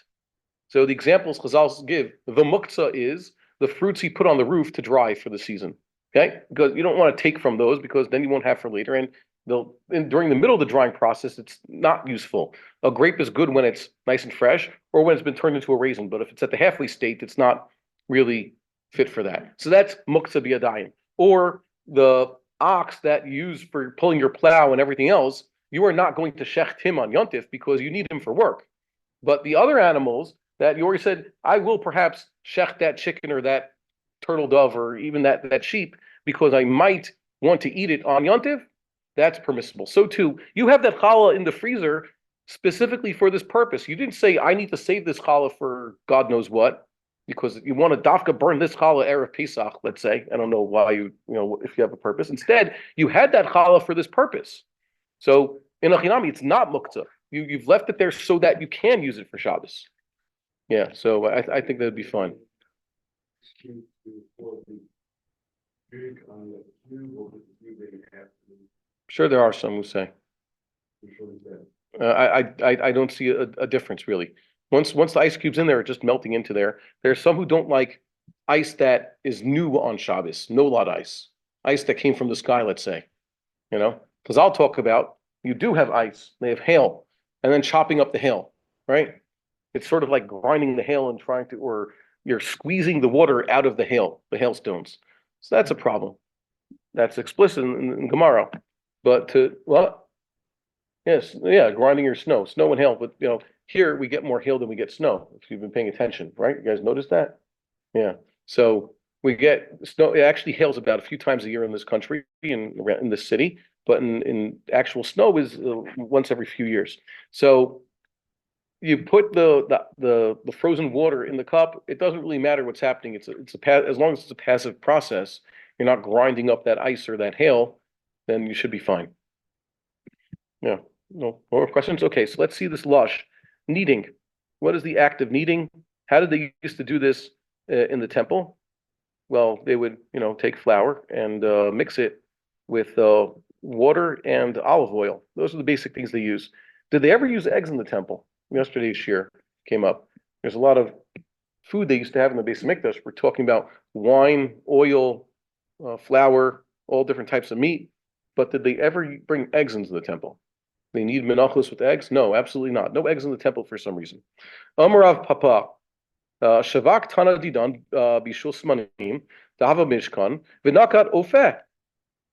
So the examples Chazal give, the muktzah is the fruits he put on the roof to dry for the season. Okay? Because you don't want to take from those because then you won't have for later. And during the middle of the drying process, it's not useful. A grape is good when it's nice and fresh or when it's been turned into a raisin. But if it's at the halfway state, it's not really fit for that. So that's muktzah biyadayim. Or the ox that you use for pulling your plow and everything else, you are not going to shecht him on Yontif because you need him for work. But the other animals that you already said, I will perhaps shecht that chicken or that turtle dove or even that sheep because I might want to eat it on Yontif, that's permissible. So too, you have that challah in the freezer specifically for this purpose. You didn't say, I need to save this challah for God knows what, because you want to dafka burn this challah erev Pesach, let's say. I don't know why if you have a purpose. Instead, you had that challah for this purpose. So in a chinami, it's not muktzah. You've left it there so that you can use it for Shabbos. Yeah, so I think that'd be fine. Sure, there are some who say. I don't see a difference really. Once the ice cube's in there, it's just melting into there. There's some who don't like ice that is new on Shabbos, no lot ice that came from the sky, let's say. Because I'll talk about you do have ice, they have hail, and then chopping up the hail, right? It's sort of like grinding the hail and or you're squeezing the water out of the hailstones. So that's a problem. That's explicit in Gemara. But yes, yeah, grinding your snow and hail. But here we get more hail than we get snow. If you've been paying attention, right? You guys notice that? Yeah. So we get snow. It actually hails about a few times a year in this country, in this city. But in actual snow is once every few years. So you put the frozen water in the cup. It doesn't really matter what's happening. It's as long as it's a passive process, you're not grinding up that ice or that hail, then you should be fine. Yeah. No more questions. Okay, so let's see this lush kneading. What is the act of kneading? How did they used to do this in the temple? Well, they would take flour and mix it with water and olive oil. Those are the basic things they use. Did they ever use eggs in the temple? Yesterday's shiur came up. There's a lot of food they used to have in the Beis Hamikdash. We're talking about wine, oil, flour, all different types of meat. But did they ever bring eggs into the temple? They need menachos with eggs? No, absolutely not. No eggs in the temple for some reason. Amarav Papa, Shavak Tana Didan, Bishul Smanim, Dahava Mishkan, Vinakat Ofeh.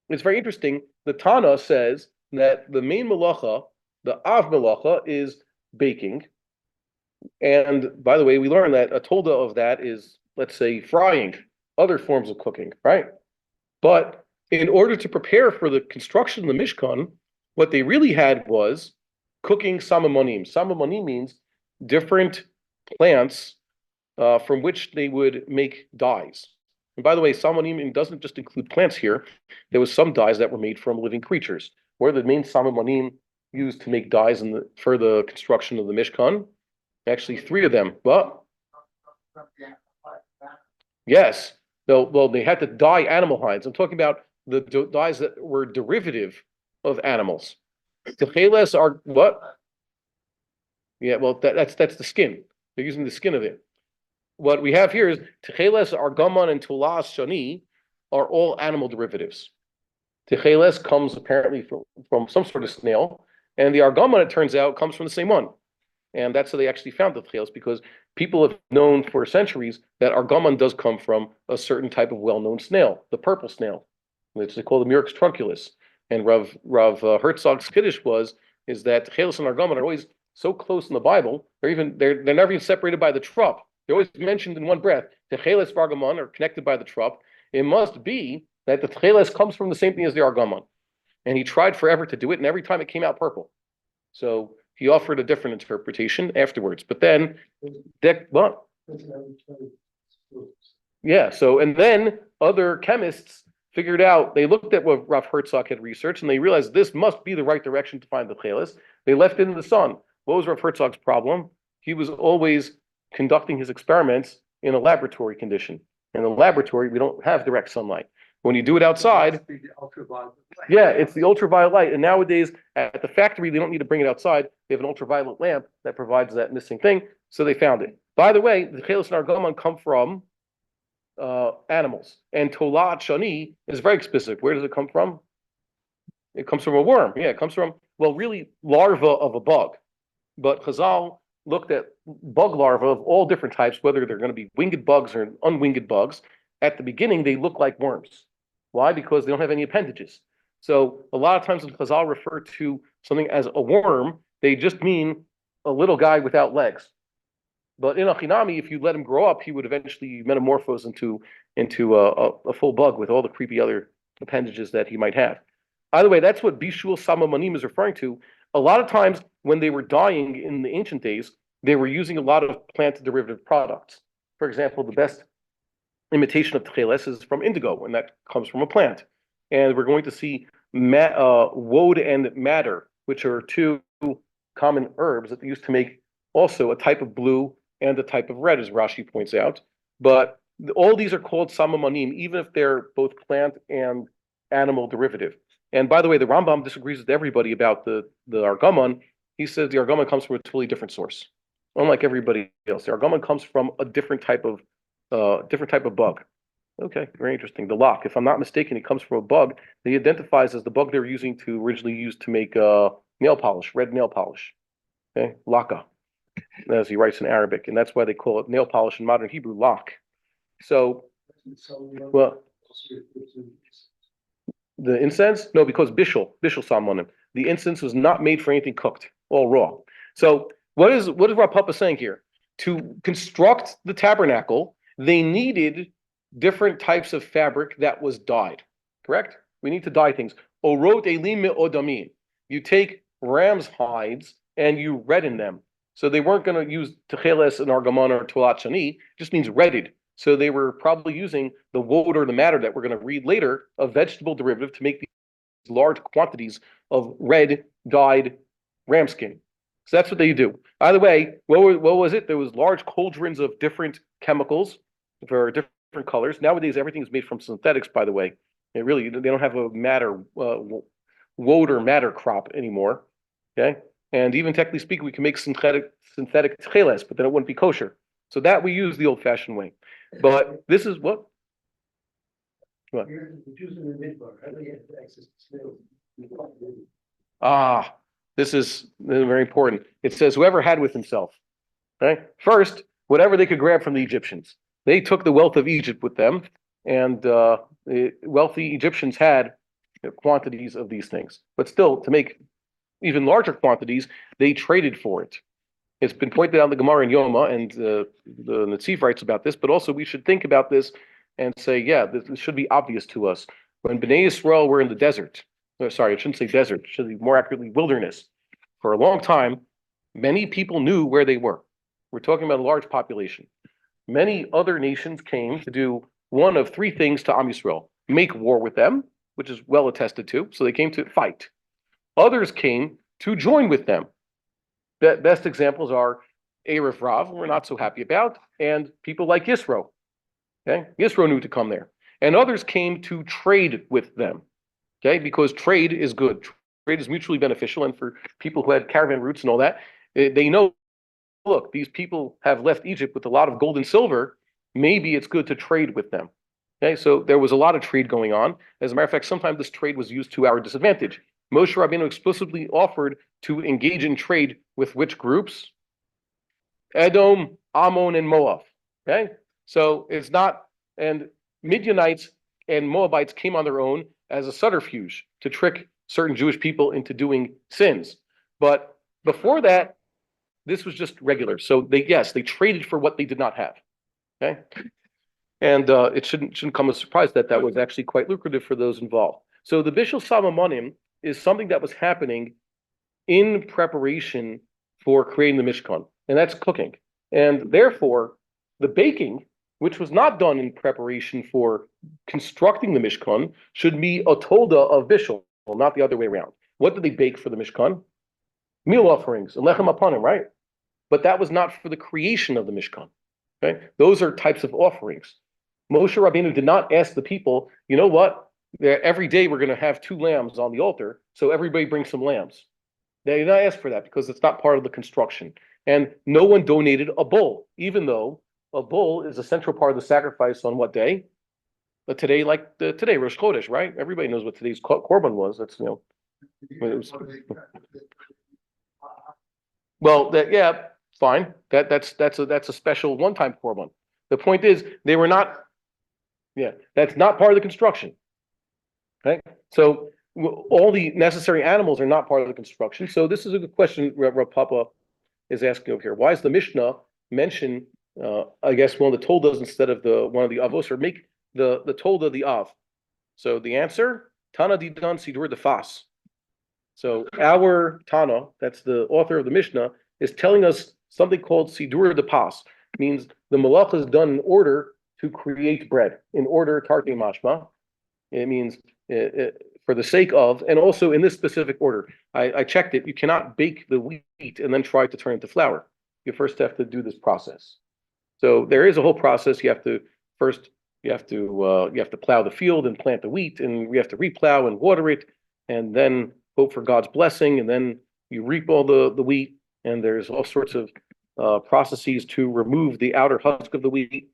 It's very interesting. The Tana says that the main malacha, the Av malacha, is baking. And by the way, we learned that a tolda of that is, let's say, frying, other forms of cooking, right? But in order to prepare for the construction of the Mishkan, what they really had was cooking samamonim. Samamonim means different plants from which they would make dyes. And by the way, samamonim doesn't just include plants here. There was some dyes that were made from living creatures. What are the main samamonim used to make dyes for the construction of the Mishkan? Actually, 3 of them. Well, yes. Well, they had to dye animal hides. I'm talking about the dyes that were derivative of animals. Techeles are what? Yeah, well, that's the skin. They're using the skin of it. What we have here is Techeles, Argaman, and Tulas Shani are all animal derivatives. Techeles comes apparently from some sort of snail, and the Argaman, it turns out, comes from the same one. And that's how they actually found the Tcheles, because people have known for centuries that argaman does come from a certain type of well-known snail, the purple snail, which they call the Murex trunculus. And Rav Herzog's Kiddush is that Tcheles and argaman are always so close in the Bible. They're never even separated by the trup. They're always mentioned in one breath. Tcheles and argaman are connected by the trup. It must be that the Tcheles comes from the same thing as the argaman. And he tried forever to do it, and every time it came out purple. So he offered a different interpretation afterwards. But then, what? Yeah, so, and then other chemists figured out, they looked at what Rav Herzog had researched, and they realized this must be the right direction to find the Tcheles. They left it in the sun. What was Rav Herzog's problem? He was always conducting his experiments in a laboratory condition. In the laboratory, we don't have direct sunlight. When you do it outside, yeah, it's the ultraviolet light. And nowadays at the factory, they don't need to bring it outside. They have an ultraviolet lamp that provides that missing thing. So they found it. By the way, the Tcheles and argaman come from animals. And Tolat Shani is very specific. Where does it come from? It comes from a worm. Yeah, it comes from, well, really larva of a bug. But Chazal looked at bug larvae of all different types, whether they're going to be winged bugs or unwinged bugs. At the beginning, they look like worms. Why? Because they don't have any appendages. So a lot of times when Chazal refer to something as a worm, they just mean a little guy without legs. But in Achinami, if you let him grow up, he would eventually metamorphose into a full bug with all the creepy other appendages that he might have. By the way, that's what Bishul Samamanim is referring to. A lot of times when they were dyeing in the ancient days, they were using a lot of plant derivative products. For example, the best imitation of Tcheles is from indigo, and that comes from a plant. And we're going to see woad and madder, which are two common herbs that they used to make also a type of blue and a type of red, as Rashi points out. But all these are called samamanim, even if they're both plant and animal derivative. And by the way, the Rambam disagrees with everybody about the argaman. He says the argaman comes from a totally different source, unlike everybody else. The argaman comes from a different type of bug. Okay, very interesting. The lock, if I'm not mistaken, it comes from a bug that he identifies as the bug they were using to originally use to make nail polish, red nail polish. Okay, laka, as he writes in Arabic, and that's why they call it nail polish in modern Hebrew, lock. So, well, the incense? No, because bishul salmonim. The incense was not made for anything cooked, all raw. So, what is Rav Papa saying here? To construct the tabernacle, they needed different types of fabric that was dyed, correct? We need to dye things. Orot elim me'odamim. You take ram's hides and you redden them. So they weren't going to use Tcheles and argaman or Tolat Shani, just means redded. So they were probably using the woad or the madder that we're going to read later, a vegetable derivative, to make these large quantities of red dyed ram skin. So that's what they do. By the way, what was it? There was large cauldrons of different chemicals for different colors. Nowadays, everything is made from synthetics, by the way. They don't have a madder, woad or madder crop anymore. Okay? And even technically speaking, we can make synthetic tcheles, but then it wouldn't be kosher. So that we use the old-fashioned way. But this is what? What? This is very important. It says, whoever had with himself. Right? First, whatever they could grab from the Egyptians. They took the wealth of Egypt with them, and the wealthy Egyptians had quantities of these things. But still, to make even larger quantities, they traded for it. It's been pointed out in the Gemara in Yoma, and the Netziv writes about this, but also we should think about this and say, yeah, this should be obvious to us. When Bnei Yisrael were in the desert, sorry, I shouldn't say desert, it should be more accurately wilderness. For a long time, many people knew where they were. We're talking about a large population. Many other nations came to do one of three things to Am Yisrael: make war with them, which is well attested to, so they came to fight. Others came to join with them. Best examples are Erev Rav, we're not so happy about, and people like Yisro. Okay, Yisro knew to come there. And others came to trade with them. Okay, because trade is good. Trade is mutually beneficial, and for people who had caravan routes and all that, they know, look, these people have left Egypt with a lot of gold and silver. Maybe it's good to trade with them. Okay, so there was a lot of trade going on. As a matter of fact, sometimes this trade was used to our disadvantage. Moshe Rabbeinu explicitly offered to engage in trade with which groups? Edom, Ammon, and Moab. Okay, so it's not, and Midianites and Moabites came on their own as a subterfuge to trick certain Jewish people into doing sins. But before that, this was just regular. So they traded for what they did not have. Okay, and it shouldn't come as a surprise that that was actually quite lucrative for those involved. So the Bishul Samamonim is something that was happening in preparation for creating the Mishkan, and that's cooking. And therefore, the baking, which was not done in preparation for constructing the Mishkan, should be a tolda of Bishul, not the other way around. What did they bake for the Mishkan? Meal offerings, and lechem apanim, right? But that was not for the creation of the Mishkan. Okay, those are types of offerings. Moshe Rabbeinu did not ask the people, you know what? Every day we're going to have 2 lambs on the altar, so everybody bring some lambs. They did not ask for that because it's not part of the construction. And no one donated a bull, even though a bull is a central part of the sacrifice on what day? But today, today, Rosh Chodesh, right? Everybody knows what today's korban was. That's, well, fine. That's a special one-time korban. The point is, they were not. That's not part of the construction. Okay, so all the necessary animals are not part of the construction. So this is a good question Rav Papa is asking over here. Why is the Mishnah mention, I guess, one of the Toldas instead of one of the Avos, or make the Tolda the Av? So the answer, Tana Didan Sidur Defas. So our Tana, that's the author of the Mishnah, is telling us something called Sidur Depas. Means the malach is done in order to create bread, in order tarti mashma. It means for the sake of, and also in this specific order. I checked it. You cannot bake the wheat and then try to turn it to flour. You first have to do this process. So there is a whole process. You have to plow the field and plant the wheat, and we have to replow and water it, and then hope for God's blessing, and then you reap all the wheat, and there's all sorts of processes to remove the outer husk of the wheat.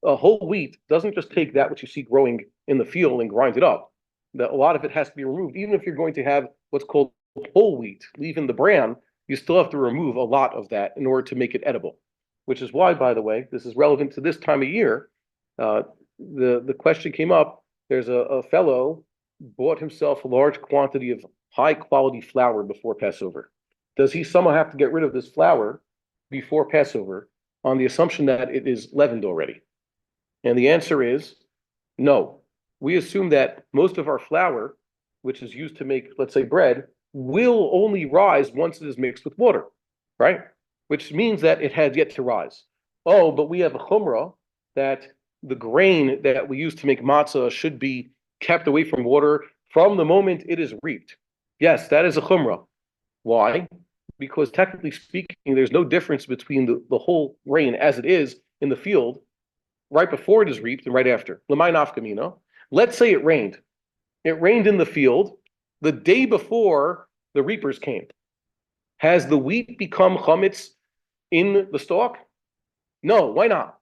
A whole wheat doesn't just take that which you see growing in the field and grind it up. A lot of it has to be removed. Even if you're going to have what's called whole wheat, leaving the bran, you still have to remove a lot of that in order to make it edible. Which is why, by the way, this is relevant to this time of year. The question came up. There's a fellow bought himself a large quantity of high quality flour before Passover. Does he somehow have to get rid of this flour before Passover on the assumption that it is leavened already? And the answer is no. We assume that most of our flour, which is used to make, let's say, bread, will only rise once it is mixed with water, right? Which means that it has yet to rise. Oh, but we have a chumrah that the grain that we use to make matzah should be kept away from water from the moment it is reaped. Yes, that is a chumrah. Why? Because technically speaking, there's no difference between the whole grain as it is in the field right before it is reaped and right after. L'may nafkamina. Let's say it rained. It rained in the field the day before the reapers came. Has the wheat become chametz in the stalk? No, why not?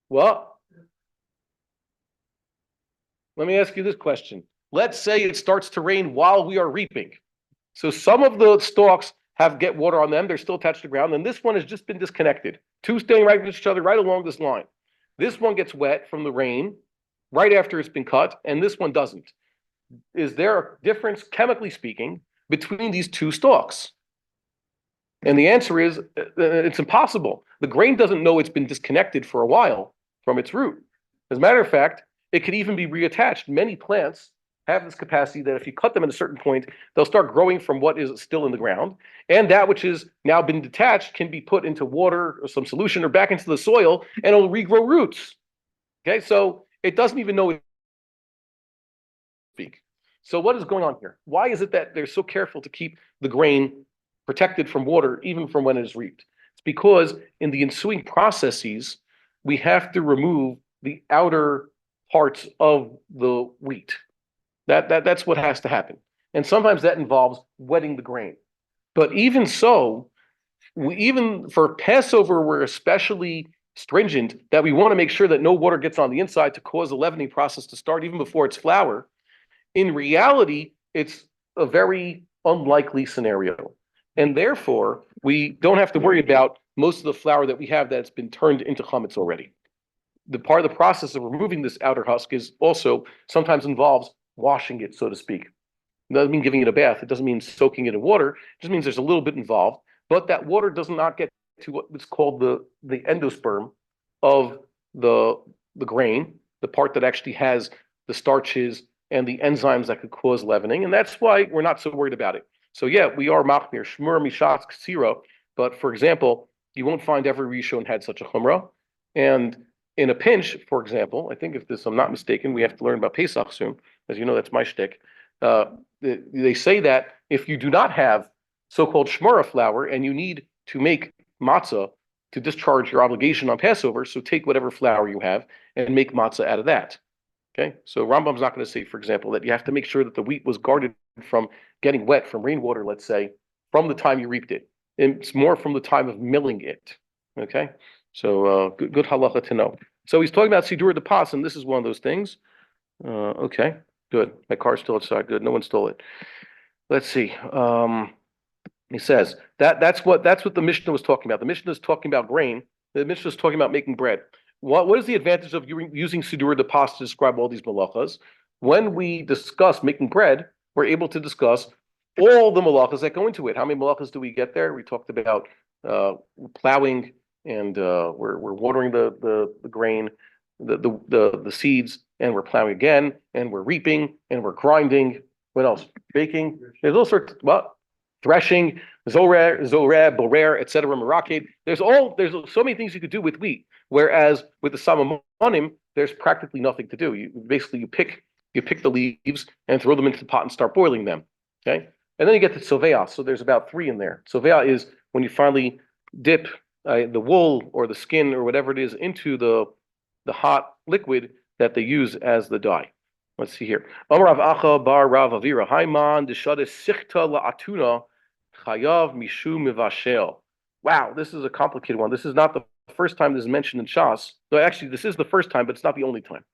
Well, let me ask you this question. Let's say it starts to rain while we are reaping. So some of the stalks get water on them. They're still attached to the ground. And this one has just been disconnected. 2 staying right with each other right along this line. This one gets wet from the rain right after it's been cut, and this one doesn't. Is there a difference, chemically speaking, between these 2 stalks? And the answer is, it's impossible. The grain doesn't know it's been disconnected for a while from its root. As a matter of fact, it could even be reattached. Many plants have this capacity that if you cut them at a certain point, they'll start growing from what is still in the ground. And that which has now been detached can be put into water or some solution or back into the soil, and it'll regrow roots. Okay, so it doesn't even know it speak. So what is going on here? Why is it that they're so careful to keep the grain protected from water, even from when it is reaped? It's because in the ensuing processes, we have to remove the outer parts of the wheat. That's what has to happen. And sometimes that involves wetting the grain. But even so, even for Passover, we're especially stringent that we want to make sure that no water gets on the inside to cause the leavening process to start even before it's flour. In reality, it's a very unlikely scenario and therefore we don't have to worry about most of the flour that we have that's been turned into chametz already. The part of the process of removing this outer husk is also sometimes involves washing it, so to speak. It doesn't mean giving it a bath. It doesn't mean soaking it in water. It just means there's a little bit involved. But that water does not get to what's called the endosperm of the grain, the part that actually has the starches and the enzymes that could cause leavening. And that's why we're not so worried about it. So yeah, we are machmir, shmur mishatz ksira. But for example, you won't find every Rishon had such a chumrah. And in a pinch, for example, I think if this, I'm not mistaken, we have to learn about Pesach soon. As you know, that's my shtick. They say that if you do not have so-called shmura flour and you need to make matzah to discharge your obligation on Passover, so take whatever flour you have and make matzah out of that. Okay, so Rambam's not going to say, for example, that you have to make sure that the wheat was guarded from getting wet from rainwater, let's say, from the time you reaped it. It's more from the time of milling it. Okay, so good halacha to know. So he's talking about Sidur de Pas, and this is one of those things. Okay, good. My car's still outside. Good, no one stole it. Let's see. He says that's what the Mishnah was talking about. The Mishnah is talking about grain. The Mishnah is talking about making bread. What is the advantage of using Sidur de Pas to describe all these malachas? When we discuss making bread, we're able to discuss all the malachas that go into it. How many malachas do we get there? We talked about plowing, and we're watering the grain, the seeds, and we're plowing again, and we're reaping, and we're grinding. What else? Baking. There's all sorts. What? Threshing, zorer, borer, etc. Marakid. There's so many things you could do with wheat. Whereas with the samamonim, there's practically nothing to do. You pick the leaves and throw them into the pot and start boiling them. Okay, and then you get to sovea. So there's about 3 in there. Sovea is when you finally dip the wool or the skin or whatever it is into the hot liquid that they use as the dye. Let's see here. Amar Rav Acha bar Rav Avira Haiman deshades sichta la'atuna chayav mishu mivashel. Wow, this is a complicated one. This is not the first time this is mentioned in Shas. No, actually, this is the first time, but it's not the only time.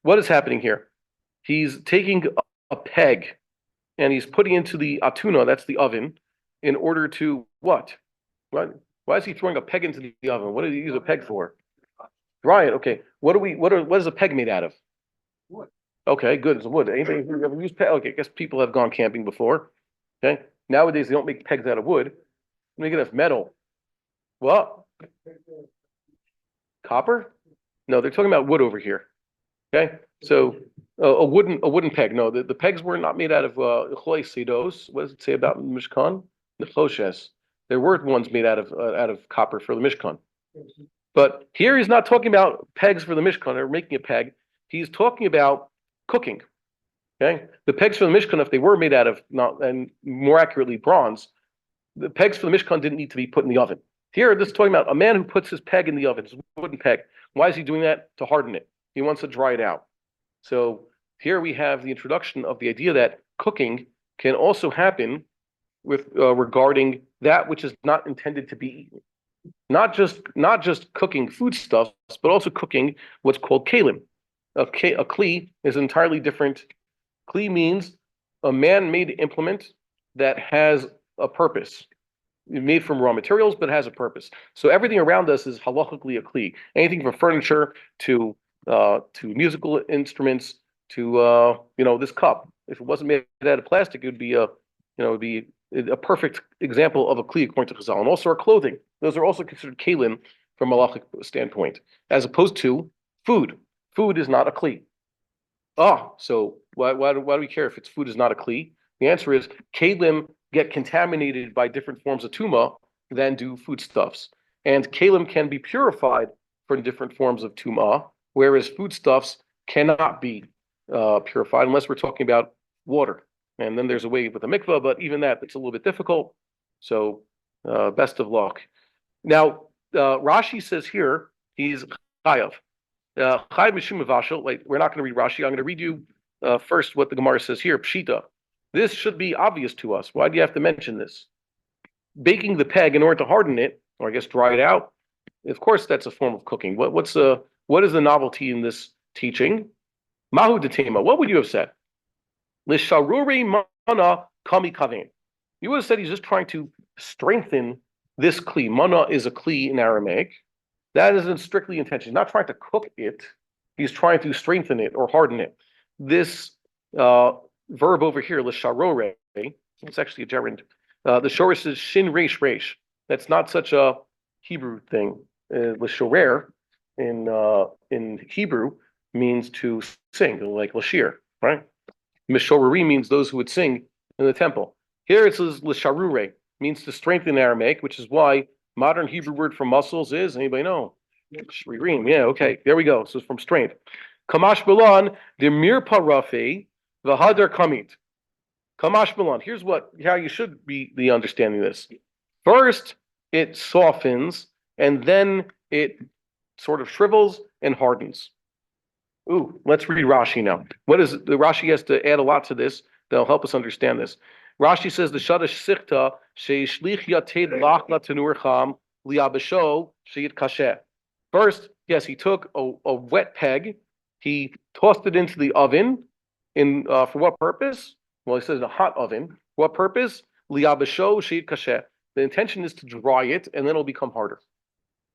What is happening here? He's taking a peg and he's putting into the atuna, that's the oven, in order to what? Why is he throwing a peg into the oven? What did he use a peg for? Dry it. Okay. What is a peg made out of? Wood. Okay, good. It's wood. Anybody who ever used peg? Okay, I guess people have gone camping before. Okay. Nowadays they don't make pegs out of wood. They make it out of metal. What? Copper? No, they're talking about wood over here. Okay. So a wooden peg. No, the pegs were not made out of sidos. What does it say about Mishkan? Nechoshes. There were ones made out of copper for the Mishkan. But here he's not talking about pegs for the Mishkan or making a peg. He's talking about cooking. Okay, the pegs for the Mishkan, if they were made out of and more accurately bronze, the pegs for the Mishkan didn't need to be put in the oven. Here, this is talking about a man who puts his peg in the oven, his wooden peg. Why is he doing that? To harden it. He wants to dry it out. So here we have the introduction of the idea that cooking can also happen with regarding that which is not intended to be eaten. Not just cooking foodstuffs, but also cooking what's called kalim. A kli is entirely different. Kli means a man-made implement that has a purpose. It's made from raw materials, but has a purpose. So everything around us is halachically a kli. Anything from furniture to musical instruments to this cup. If it wasn't made out of plastic, it would be a perfect example of a kli according to Chazal. And also our clothing; those are also considered kalim from a halachic standpoint, as opposed to food. Food is not a kli. So why do we care if food is not a kli? The answer is kalim get contaminated by different forms of tuma than do foodstuffs. And kalim can be purified from different forms of tuma, whereas foodstuffs cannot be purified unless we're talking about water. And then there's a way with a mikvah, but even that's a little bit difficult. So best of luck. Now, Rashi says here, he's chayav. Chayav mishum mevashel. Wait, we're not going to read Rashi. I'm going to read you first what the Gemara says here. Pshita. This should be obvious to us. Why do you have to mention this? Baking the peg in order to harden it, or I guess dry it out. Of course, that's a form of cooking. What is the novelty in this teaching? Mahu detema. What would you have said? Lisharuri mana kami kavin. You would have said he's just trying to strengthen this kli. Mana is a kli in Aramaic. That isn't strictly intention. He's not trying to cook it. He's trying to strengthen it or harden it. This verb over here, l'sharore, it's actually a gerund. The shorish is shin reish reish. That's not such a Hebrew thing. L'shorer in Hebrew means to sing, like l'shir, right? Mishoreri means those who would sing in the temple. Here it says l'sharure, means to strengthen in Aramaic, which is why modern Hebrew word for muscles is, anybody know? Shririm, yeah, okay, there we go. So it's from strength. Kamash Balan, the mirpa rafe, the hadar kamit. Kamash Balan, here's how you should be the understanding this. First, it softens, and then it sort of shrivels and hardens. Ooh, let's read Rashi now. What is the Rashi has to add a lot to this that'll help us understand this. Rashi says the shadash sichta sheishlich yated lachla tenur cham liabasho sheyit kashet. First, yes, he took a wet peg, he tossed it into the oven. For what purpose? Well, he says a hot oven. What purpose? Liabasho sheyit kashet. The intention is to dry it, and then it'll become harder.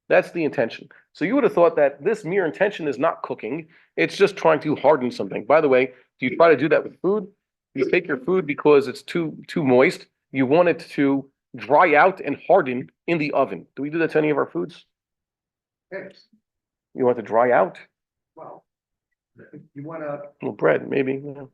That's the intention. So you would have thought that this mere intention is not cooking. It's just trying to harden something. By the way, do you try to do that with food? You take your food because it's too moist. You want it to dry out and harden in the oven. Do we do that to any of our foods? Yes. You want it to dry out? Well, you want to. Well, bread, maybe. Yeah.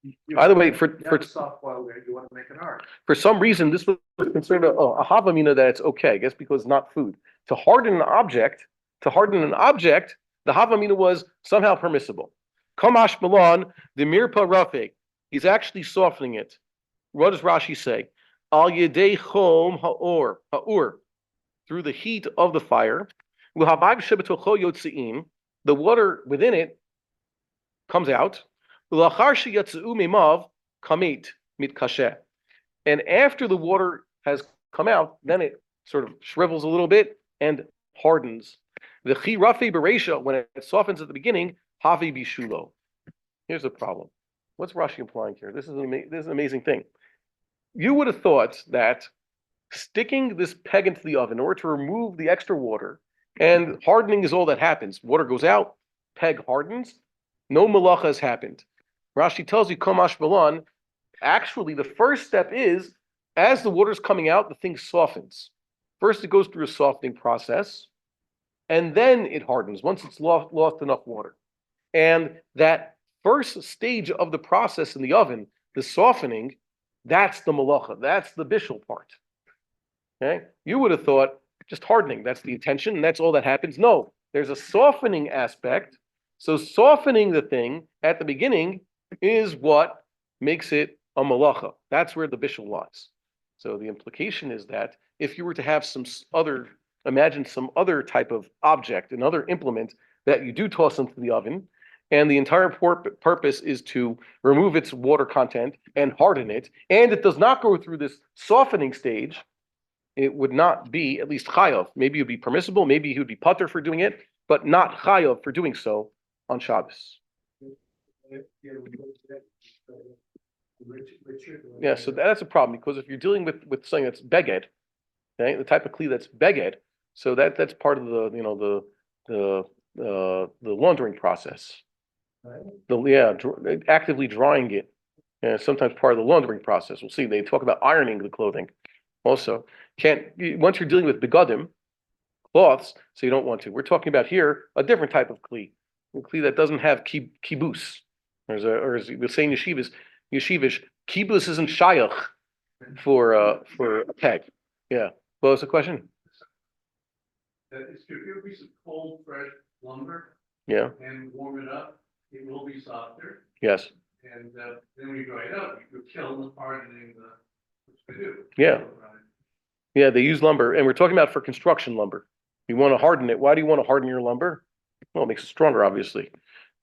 You By the way, have for a soft boiled egg, you want to make an art. for some reason, this was considered a havamina that it's okay. I guess because it's not food. To harden an object, the havamina was somehow permissible. Kamash Milan, the mirpa rafe. He's actually softening it. What does Rashi say? Al yedei chom ha'ur, through the heat of the fire. The water within it comes out. And after the water has come out, then it sort of shrivels a little bit and hardens. The chi rafe bereisha, when it softens at the beginning, havi bishulo. Here's the problem. What's Rashi implying here? This is an amazing thing. You would have thought that sticking this peg into the oven in order to remove the extra water and hardening is all that happens. Water goes out, peg hardens, no malacha has happened. Rashi tells you, Komash Balan, actually the first step is, as the water's coming out, the thing softens. First it goes through a softening process, and then it hardens once it's lost enough water. And that first stage of the process in the oven, the softening, that's the malacha, that's the bishul part. Okay? You would have thought just hardening, that's the intention, and that's all that happens. No, there's a softening aspect. So softening the thing at the beginning is what makes it a malacha. That's where the bishul lies. So the implication is that if you were to have imagine some other type of object, another implement that you do toss into the oven, and the entire purpose is to remove its water content and harden it, and it does not go through this softening stage, it would not be at least chayav. Maybe it would be permissible, maybe he would be pater for doing it, but not chayav for doing so on Shabbos. Yeah, so that's a problem, because if you're dealing with something that's beged, okay, the type of kli that's beged, so that's part of the laundering process. Actively drying it, and sometimes part of the laundering process. We'll see. They talk about ironing the clothing. Also, once you're dealing with begadim, cloths, so you don't want to. We're talking about here a different type of kli, a kli that doesn't have kibus. Or as we say in yeshivish, kibus isn't shayach for a peg. Yeah. What was the question? If you have a piece of cold, fresh lumber. Yeah. And warm it up, it will be softer. Yes. And then when you dry it up, you kill the hardening what you do. Yeah. Yeah, they use lumber, and we're talking about for construction lumber. You want to harden it. Why do you want to harden your lumber? Well, it makes it stronger, obviously.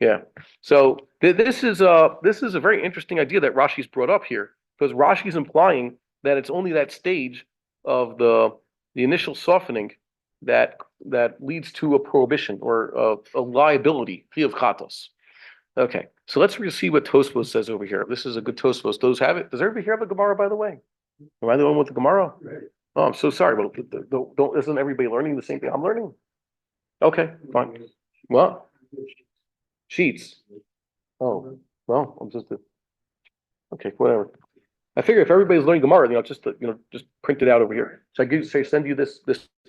Yeah. So this is a very interesting idea that Rashi's brought up here, because Rashi's implying that it's only that stage of the initial softening that leads to a prohibition or a liability, chi of chatos. Okay, so let's see what Tosfos says over here. This is a good Tosfos. Those have it. Does everybody here have a Gemara, by the way? Am I the one with the Gemara? Right. Oh, I'm so sorry, but isn't everybody learning the same thing I'm learning? Okay, fine. What? Sheets. Oh, well, I'm just okay, whatever. I figure if everybody's learning Gemara, just print it out over here. Send you this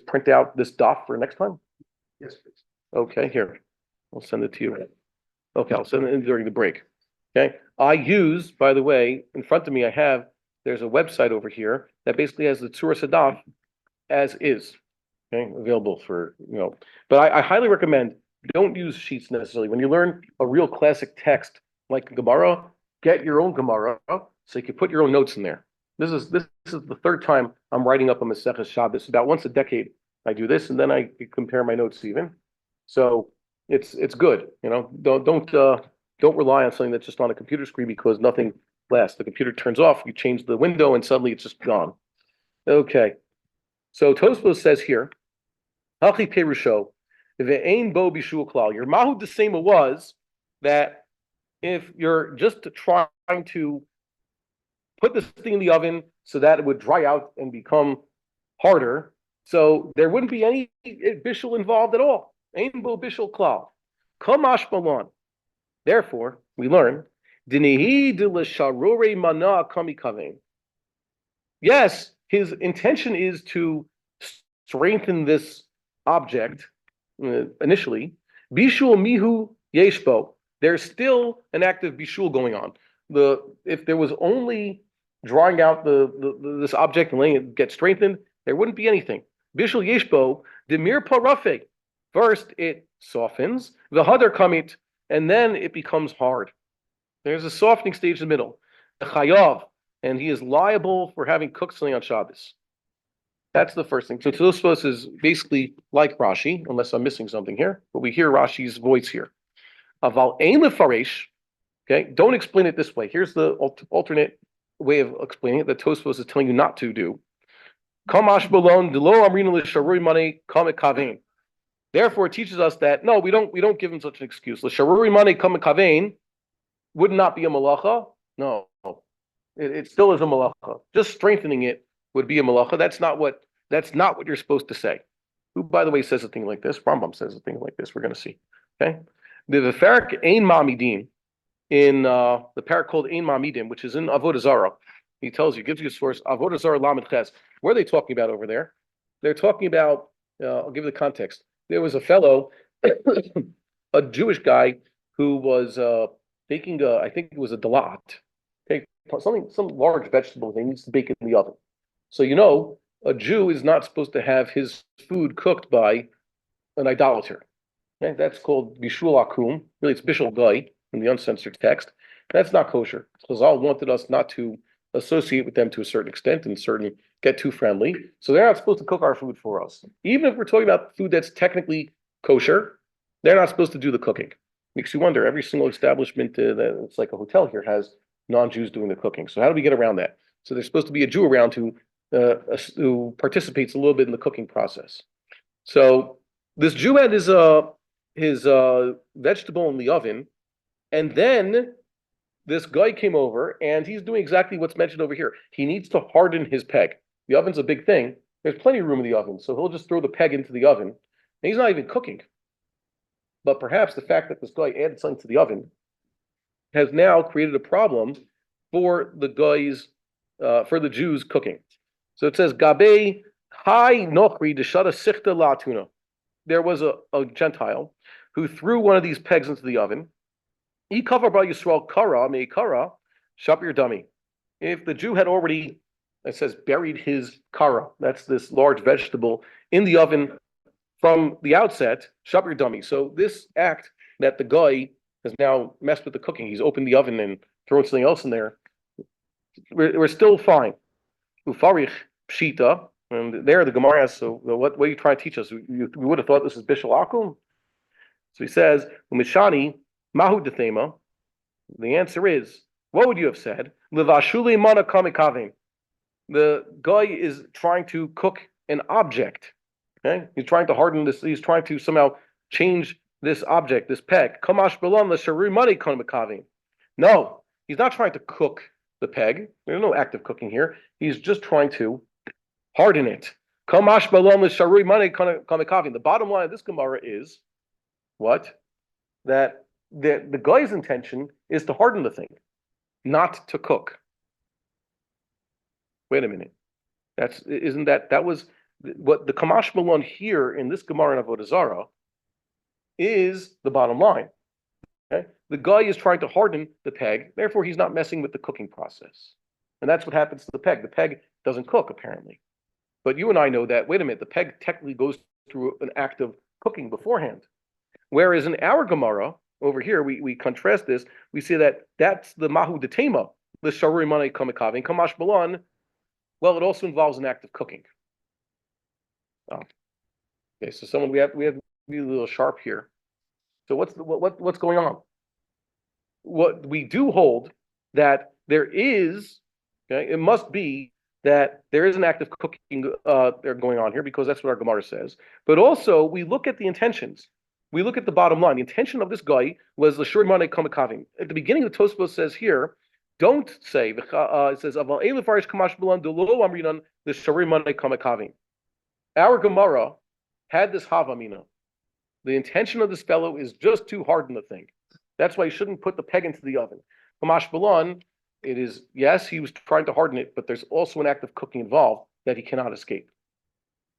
print out this daf for next time? Yes, please. Okay, here. I'll send it to you. Okay, I'll send it in during the break. Okay. I use, by the way, in front of me, there's a website over here that basically has the Tzura Sadaf as is. Okay, available for, but I highly recommend don't use sheets necessarily. When you learn a real classic text like Gemara, get your own Gemara so you can put your own notes in there. This is the third time I'm writing up a Masechet Shabbat. About once a decade I do this, and then I compare my notes even. So it's good. Don't rely on something that's just on a computer screen because nothing lasts. The computer turns off, you change the window, and suddenly it's just gone. Okay. So Tosfos says here, Hachi Perusho, Ve'ein bo bishul klal. Your Mahud Desema was that if you're just trying to put this thing in the oven so that it would dry out and become harder, so there wouldn't be any bishul involved at all. Ein bo bishul klal. Kamash balon. Therefore, we learn, Dinihi de l'sharore mana kami kavein. Yes, his intention is to strengthen this object initially. Bishul mihu yeshbo. There's still an active bishul going on. If there was only drawing out this object and letting it get strengthened, there wouldn't be anything. Bishul yeshbo demir parafe. First, it softens. The hadar kamit, and then it becomes hard. There's a softening stage in the middle. The chayav, and he is liable for having cooked something on Shabbos. That's the first thing. So Tosfos is basically like Rashi, unless I'm missing something here, but we hear Rashi's voice here. Aval ein lefaresh. Okay, don't explain it this way. Here's the alternate way of explaining it that Tosfos is telling you not to do. Kamash balon delo amrina l'sharuri money kamet kavein. Therefore, it teaches us that no, we don't give him such an excuse. L'sharuri money kamet kavein would not be a malacha. No, it still is a malacha. Just strengthening it would be a malacha. That's not what you're supposed to say. Who, by the way, says a thing like this? Rambam says a thing like this. We're going to see. Okay, the Ferak Ein Mamidim in the parak called Ein Mamidim, which is in Avodah Zarah. He gives you a source. Avodah Zarah Lamed Ches. What are they talking about over there? They're talking about. I'll give you the context. There was a fellow, a Jewish guy, who was baking. I think it was a dalat. Okay, some large vegetable that he needs to bake in the oven. So a Jew is not supposed to have his food cooked by an idolater. Okay? That's called bishul akum. Really, it's bishul goy in the uncensored text. That's not kosher. Chazal wanted us not to associate with them to a certain extent and get too friendly. So they're not supposed to cook our food for us. Even if we're talking about food that's technically kosher, they're not supposed to do the cooking. Makes you wonder, every single establishment that's like a hotel here has non-Jews doing the cooking. So how do we get around that? So there's supposed to be a Jew around who participates a little bit in the cooking process. So this Jew had his vegetable in the oven, and then this guy came over, and he's doing exactly what's mentioned over here. He needs to harden his peg. The oven's a big thing. There's plenty of room in the oven, so he'll just throw the peg into the oven, and he's not even cooking. But perhaps the fact that this guy added something to the oven has now created a problem for the Jews cooking. So it says, Gabe Hai Nochri Deshada Sichta Latuna. There was a Gentile who threw one of these pegs into the oven. Ikava Bar Yisrael Kara Me Kara Shap your dummy. If the Jew had already, it says, buried his kara, that's this large vegetable, in the oven from the outset, shap your dummy. So this act that the guy has now messed with the cooking, he's opened the oven and thrown something else in there, we're still fine. Ufarich pshita, and there the Gemara asks, so what are you trying to teach us? We would have thought this is bishul akum. So he says, umishani mahu dethema. The answer is, what would you have said? Levashuli mana kamikavim. The guy is trying to cook an object. Okay, he's trying to harden this. He's trying to somehow change this object, this peg. Kamash belan l'sharu mani kamikavim. No, he's not trying to cook the peg. There's no active cooking here. He's just trying to harden it. The bottom line of this Gemara is what? That the guy's intention is to harden the thing, not to cook. Wait a minute. That was what the Kamash Malon here in this Gemara in Avodah Zarah is the bottom line. Okay? The guy is trying to harden the peg, therefore he's not messing with the cooking process. And that's what happens to the peg. The peg doesn't cook, apparently. But you and I know that, wait a minute, the peg technically goes through an act of cooking beforehand. Whereas in our Gemara, over here, we contrast this, we see that that's the Mahu Detema, the Sharuri Mane Kamikavi, Kamash Balan. Well, it also involves an act of cooking. Oh. Okay, so we have to be a little sharp here. So what's going on? What we do hold that there is, okay, it must be that there is an act of cooking going on here because that's what our Gemara says. But also we look at the intentions. We look at the bottom line. The intention of this guy was the Shur Mane Kamikavim. At the beginning, the Tosfos says here, don't say it says Aval Elif Arish Kamash Balan Delo Amrinan the Shuri Mane Kamikavim. Our Gemara had this Havamina. The intention of this fellow is just to harden the thing. That's why you shouldn't put the peg into the oven. Kamash Balan, it is, yes, he was trying to harden it, but there's also an act of cooking involved that he cannot escape.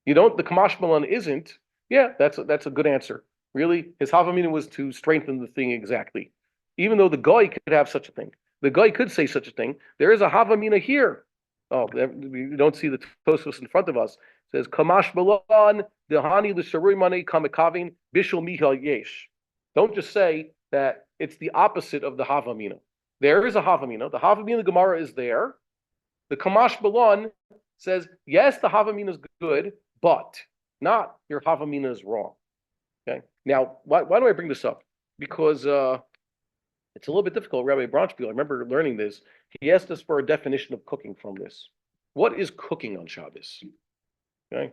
The Kamash Balan isn't, yeah, that's a good answer. Really, his Havamina was to strengthen the thing exactly. Even though the guy could have such a thing. The guy could say such a thing. There is a Havamina here. Oh, we don't see the Tosfos in front of us. It says, Kamash Balan, Dehani l'sharui mane kamekavin, bishul mihal yesh. Don't just say that it's the opposite of the Havamina. There is a Havamina. The Havamina Gemara is there. The Kamash Balan says, yes, the Havamina is good, but not your Havamina is wrong. Okay. Now, why do I bring this up? Because it's a little bit difficult. Rabbi Bronchfield, I remember learning this. He asked us for a definition of cooking from this. What is cooking on Shabbos? Okay.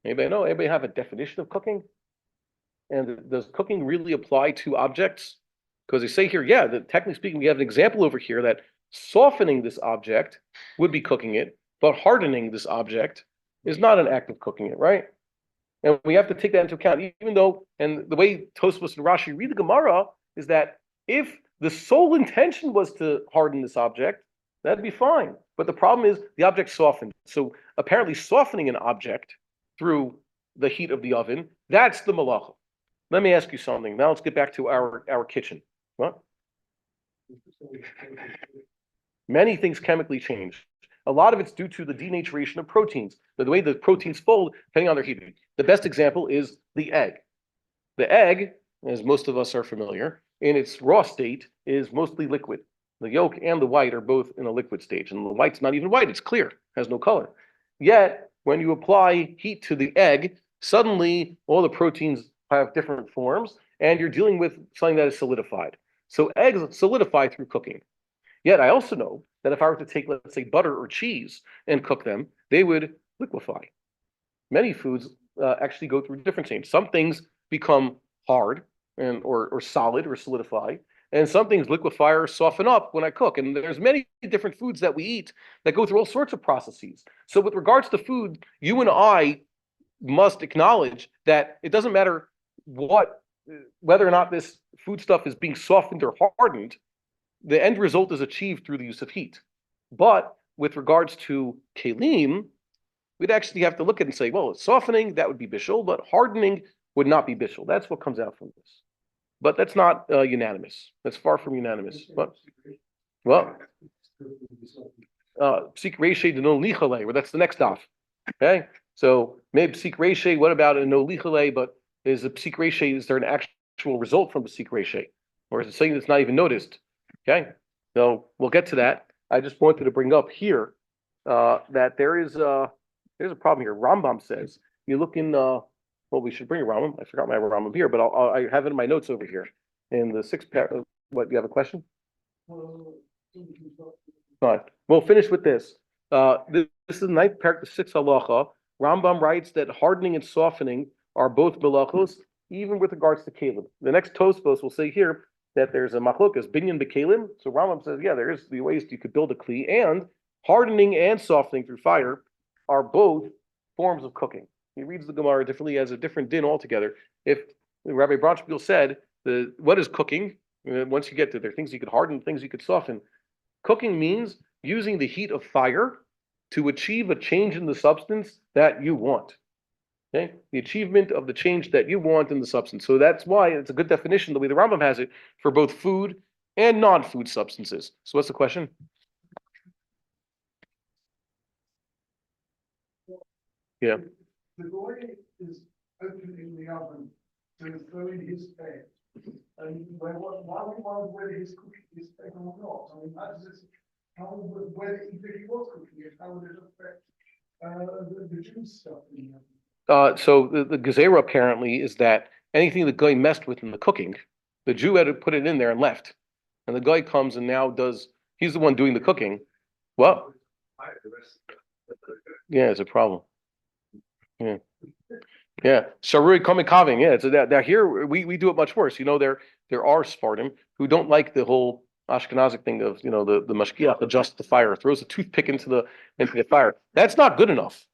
Anybody know? Anybody have a definition of cooking? And does cooking really apply to objects? Because they say here, yeah, that technically speaking, we have an example over here that softening this object would be cooking it, but hardening this object is not an act of cooking it, right? And we have to take that into account, even though, and the way Tosfos and Rashi read the Gemara is that if the sole intention was to harden this object, that'd be fine. But the problem is the object softened. So apparently softening an object through the heat of the oven, that's the malacha. Let me ask you something. Now let's get back to our kitchen. What? Many things chemically change. A lot of it's due to the denaturation of proteins, the way the proteins fold depending on their heat. The best example is the egg. The egg, as most of us are familiar, in its raw state is mostly liquid. The yolk and the white are both in a liquid stage, and the white's not even white, it's clear, has no color. Yet, when you apply heat to the egg, suddenly all the proteins have different forms, and you're dealing with something that is solidified. So eggs solidify through cooking. Yet I also know that if I were to take, let's say, butter or cheese and cook them, they would liquefy. Many foods actually go through different stages. Some things become hard or solid or solidify, and some things liquefy or soften up when I cook. And there's many different foods that we eat that go through all sorts of processes. So with regards to food, you and I must acknowledge that it doesn't matter whether or not this foodstuff is being softened or hardened, the end result is achieved through the use of heat. But with regards to kelim, we'd actually have to look at it and say, well, softening, that would be bishul, but hardening would not be bishul. That's what comes out from this. But that's not unanimous. That's far from unanimous. But, well, psik reshe de no lichale, well, that's the next daf. Okay? So maybe psik reshe, what about a no lichale, but is a psik reshe, is there an actual result from the psik reshe? Or is it something that's not even noticed? Okay, so we'll get to that. I just wanted to bring up here that there's a problem here. Rambam says, you look in, well, we should bring a Rambam. I forgot my Rambam here, but I have it in my notes over here. In the sixth paragraph, what, you have a question? Fine. We'll finish with this. This is the ninth paragraph, the sixth halacha. Rambam writes that hardening and softening are both melachos, even with regards to kelim. The next Tosfos will say here, that there's a machlokas, binyan bekalim. So Rambam says, yeah, there is the ways you could build a kli, and hardening and softening through fire are both forms of cooking. He reads the Gemara differently, as a different din altogether. If Rabbi Bronspiel said, what is cooking? Once you get to there, things you could harden, things you could soften. Cooking means using the heat of fire to achieve a change in the substance that you want. Okay? The achievement of the change that you want in the substance. So that's why it's a good definition, the way the Rambam has it, for both food and non-food substances. So what's the question? Yeah. The boy is opening the oven to throw in his egg. And while he wonders whether he's cooking his egg or not, I mean, whether if he was cooking it, how would it affect the juice stuff in the oven? So the gezerah apparently is that anything the guy messed with in the cooking, the Jew had to put it in there and left. And the guy comes and now he's the one doing the cooking. Well, yeah, it's a problem. Yeah. Yeah. Sharui komikaving. Yeah. So now here we do it much worse. There are Sfardim who don't like the whole Ashkenazic thing of, the mashkiach adjusts the fire, throws a toothpick into the fire. That's not good enough.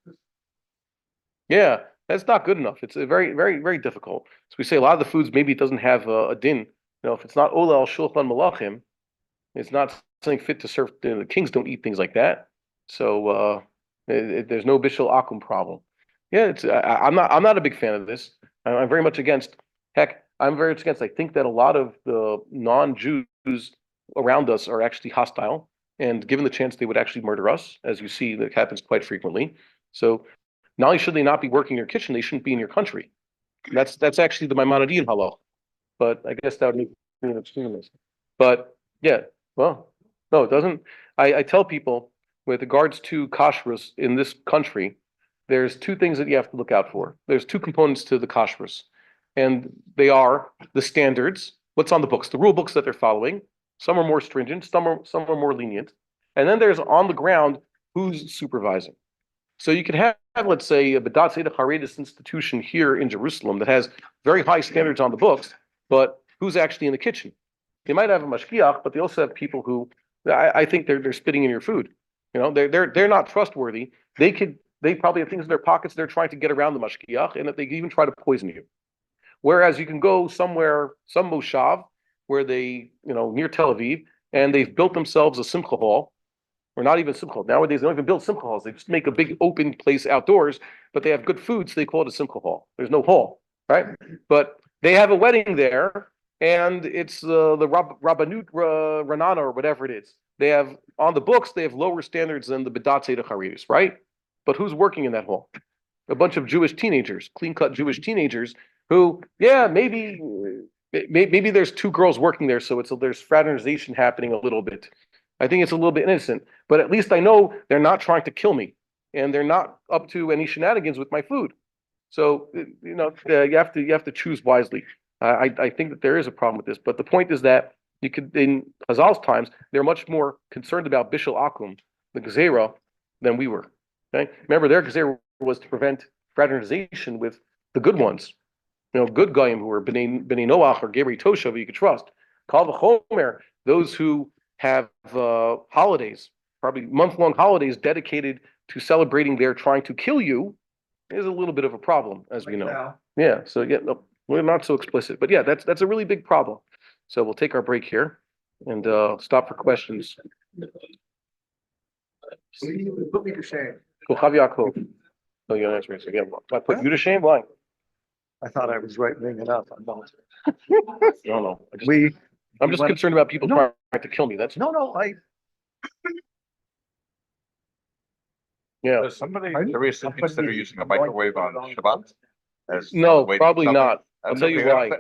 Yeah, that's not good enough. It's a very, very, very difficult. So we say a lot of the foods, maybe it doesn't have a din. If it's not ola al shulchan malachim, it's not something fit to serve. The kings don't eat things like that. So there's no bishul akum problem. Yeah, I'm not a big fan of this. I'm very much against. Heck, I'm very much against. I think that a lot of the non-Jews around us are actually hostile, and given the chance, they would actually murder us, as you see that happens quite frequently. So not only should they not be working in your kitchen, they shouldn't be in your country. That's actually the Maimonidean halal. But I guess that would make me an extremist. But yeah, well, no, it doesn't. I tell people with regards to kashrus in this country, there's two things that you have to look out for. There's two components to the kashrus, and they are the standards, what's on the books, the rule books that they're following. Some are more stringent, some are more lenient. And then there's on the ground, who's supervising. So you could have, let's say, a B'dat Zedek Haredis institution here in Jerusalem that has very high standards on the books, but who's actually in the kitchen? They might have a mashkiach, but they also have people who I think they're spitting in your food. They're not trustworthy. They probably have things in their pockets. They're trying to get around the mashkiach, and that they even try to poison you. Whereas you can go somewhere, some moshav, where they, near Tel Aviv, and they've built themselves a simcha hall, or not even simcha hall. Nowadays, they don't even build simcha halls. They just make a big open place outdoors, but they have good food, so they call it a simcha hall. There's no hall, right? But they have a wedding there, and it's the Rabbanut Ranana, or whatever it is. They have, on the books, they have lower standards than the B'dat Zedek Haredis, right? But who's working in that hall? A bunch of Jewish teenagers, clean-cut Jewish teenagers, who, yeah, maybe there's two girls working there, so there's fraternization happening a little bit. I think it's a little bit innocent, but at least I know they're not trying to kill me, and they're not up to any shenanigans with my food. So you have to choose wisely. I think that there is a problem with this, but the point is that you could, in Chazal's times, they're much more concerned about bishul akum, the gezerah, than we were. Okay, remember their gezerah was to prevent fraternization with the good ones. Good goyim who were B'nai Noach or Geri Toshav, you could trust. Kal v'chomer, those who have holidays, probably month-long holidays dedicated to celebrating their trying to kill you, is a little bit of a problem, as we know. Now, Yeah, so yeah, no, we're not so explicit, but yeah, that's a really big problem. So we'll take our break here and stop for questions. Put me to shame. Kochav Yaakov. No, you're not answering. So again, I put you to shame? Why? I thought I was right ringing up. No. I'm just went- concerned about people No. trying to kill me. That's No, yeah. Does somebody Pardon? seriously consider using a microwave on Shabbat? as No, a way to probably something? not. I'll tell you why.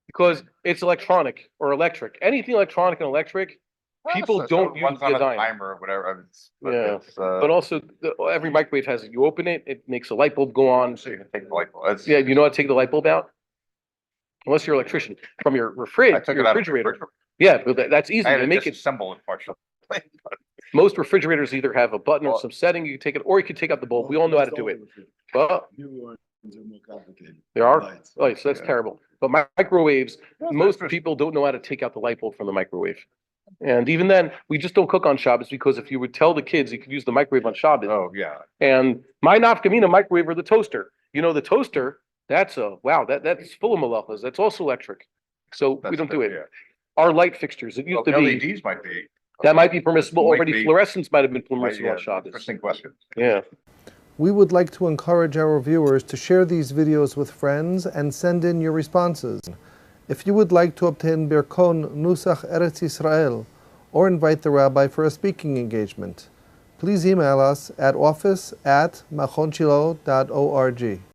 Because it's electronic or electric. Anything electronic and electric, people don't use One's on a design. timer or whatever. Yeah, it's, but also every microwave has it. You open it, it makes a light bulb go on. so you can take the light bulb. It's- Yeah, you know how to take the light bulb out? Unless you're an electrician. From your I took it out of the refrigerator. refrigerator. Yeah, but that's easy. I had They to make it. disassemble it partially. Most refrigerators either have a button or Well- some setting you can take it, or you can take out the bulb. We all know how to do it. But They're more complicated. There are? Lights. Oh, so that's Yeah. terrible. But microwaves, most interesting. people don't know how to take out the light bulb from the microwave. And even then, we just don't cook on Shabbos because if you would tell the kids you could use the microwave on Shabbos. Oh, yeah. And my nafkamina microwave or the toaster. You know, the toaster, that's that's full of malachas. That's also electric. So we That's don't do good, it. yeah. Our light fixtures, it used Well, to be, LEDs might be. that might be permissible Might already. be. Fluorescence might have been Might- permissible yeah, on Shabbos. Interesting question. Yeah. We would like to encourage our viewers to share these videos with friends and send in your responses. If you would like to obtain Birkon Nusach Eretz Yisrael or invite the rabbi for a speaking engagement, please email us at office@machonshilo.org.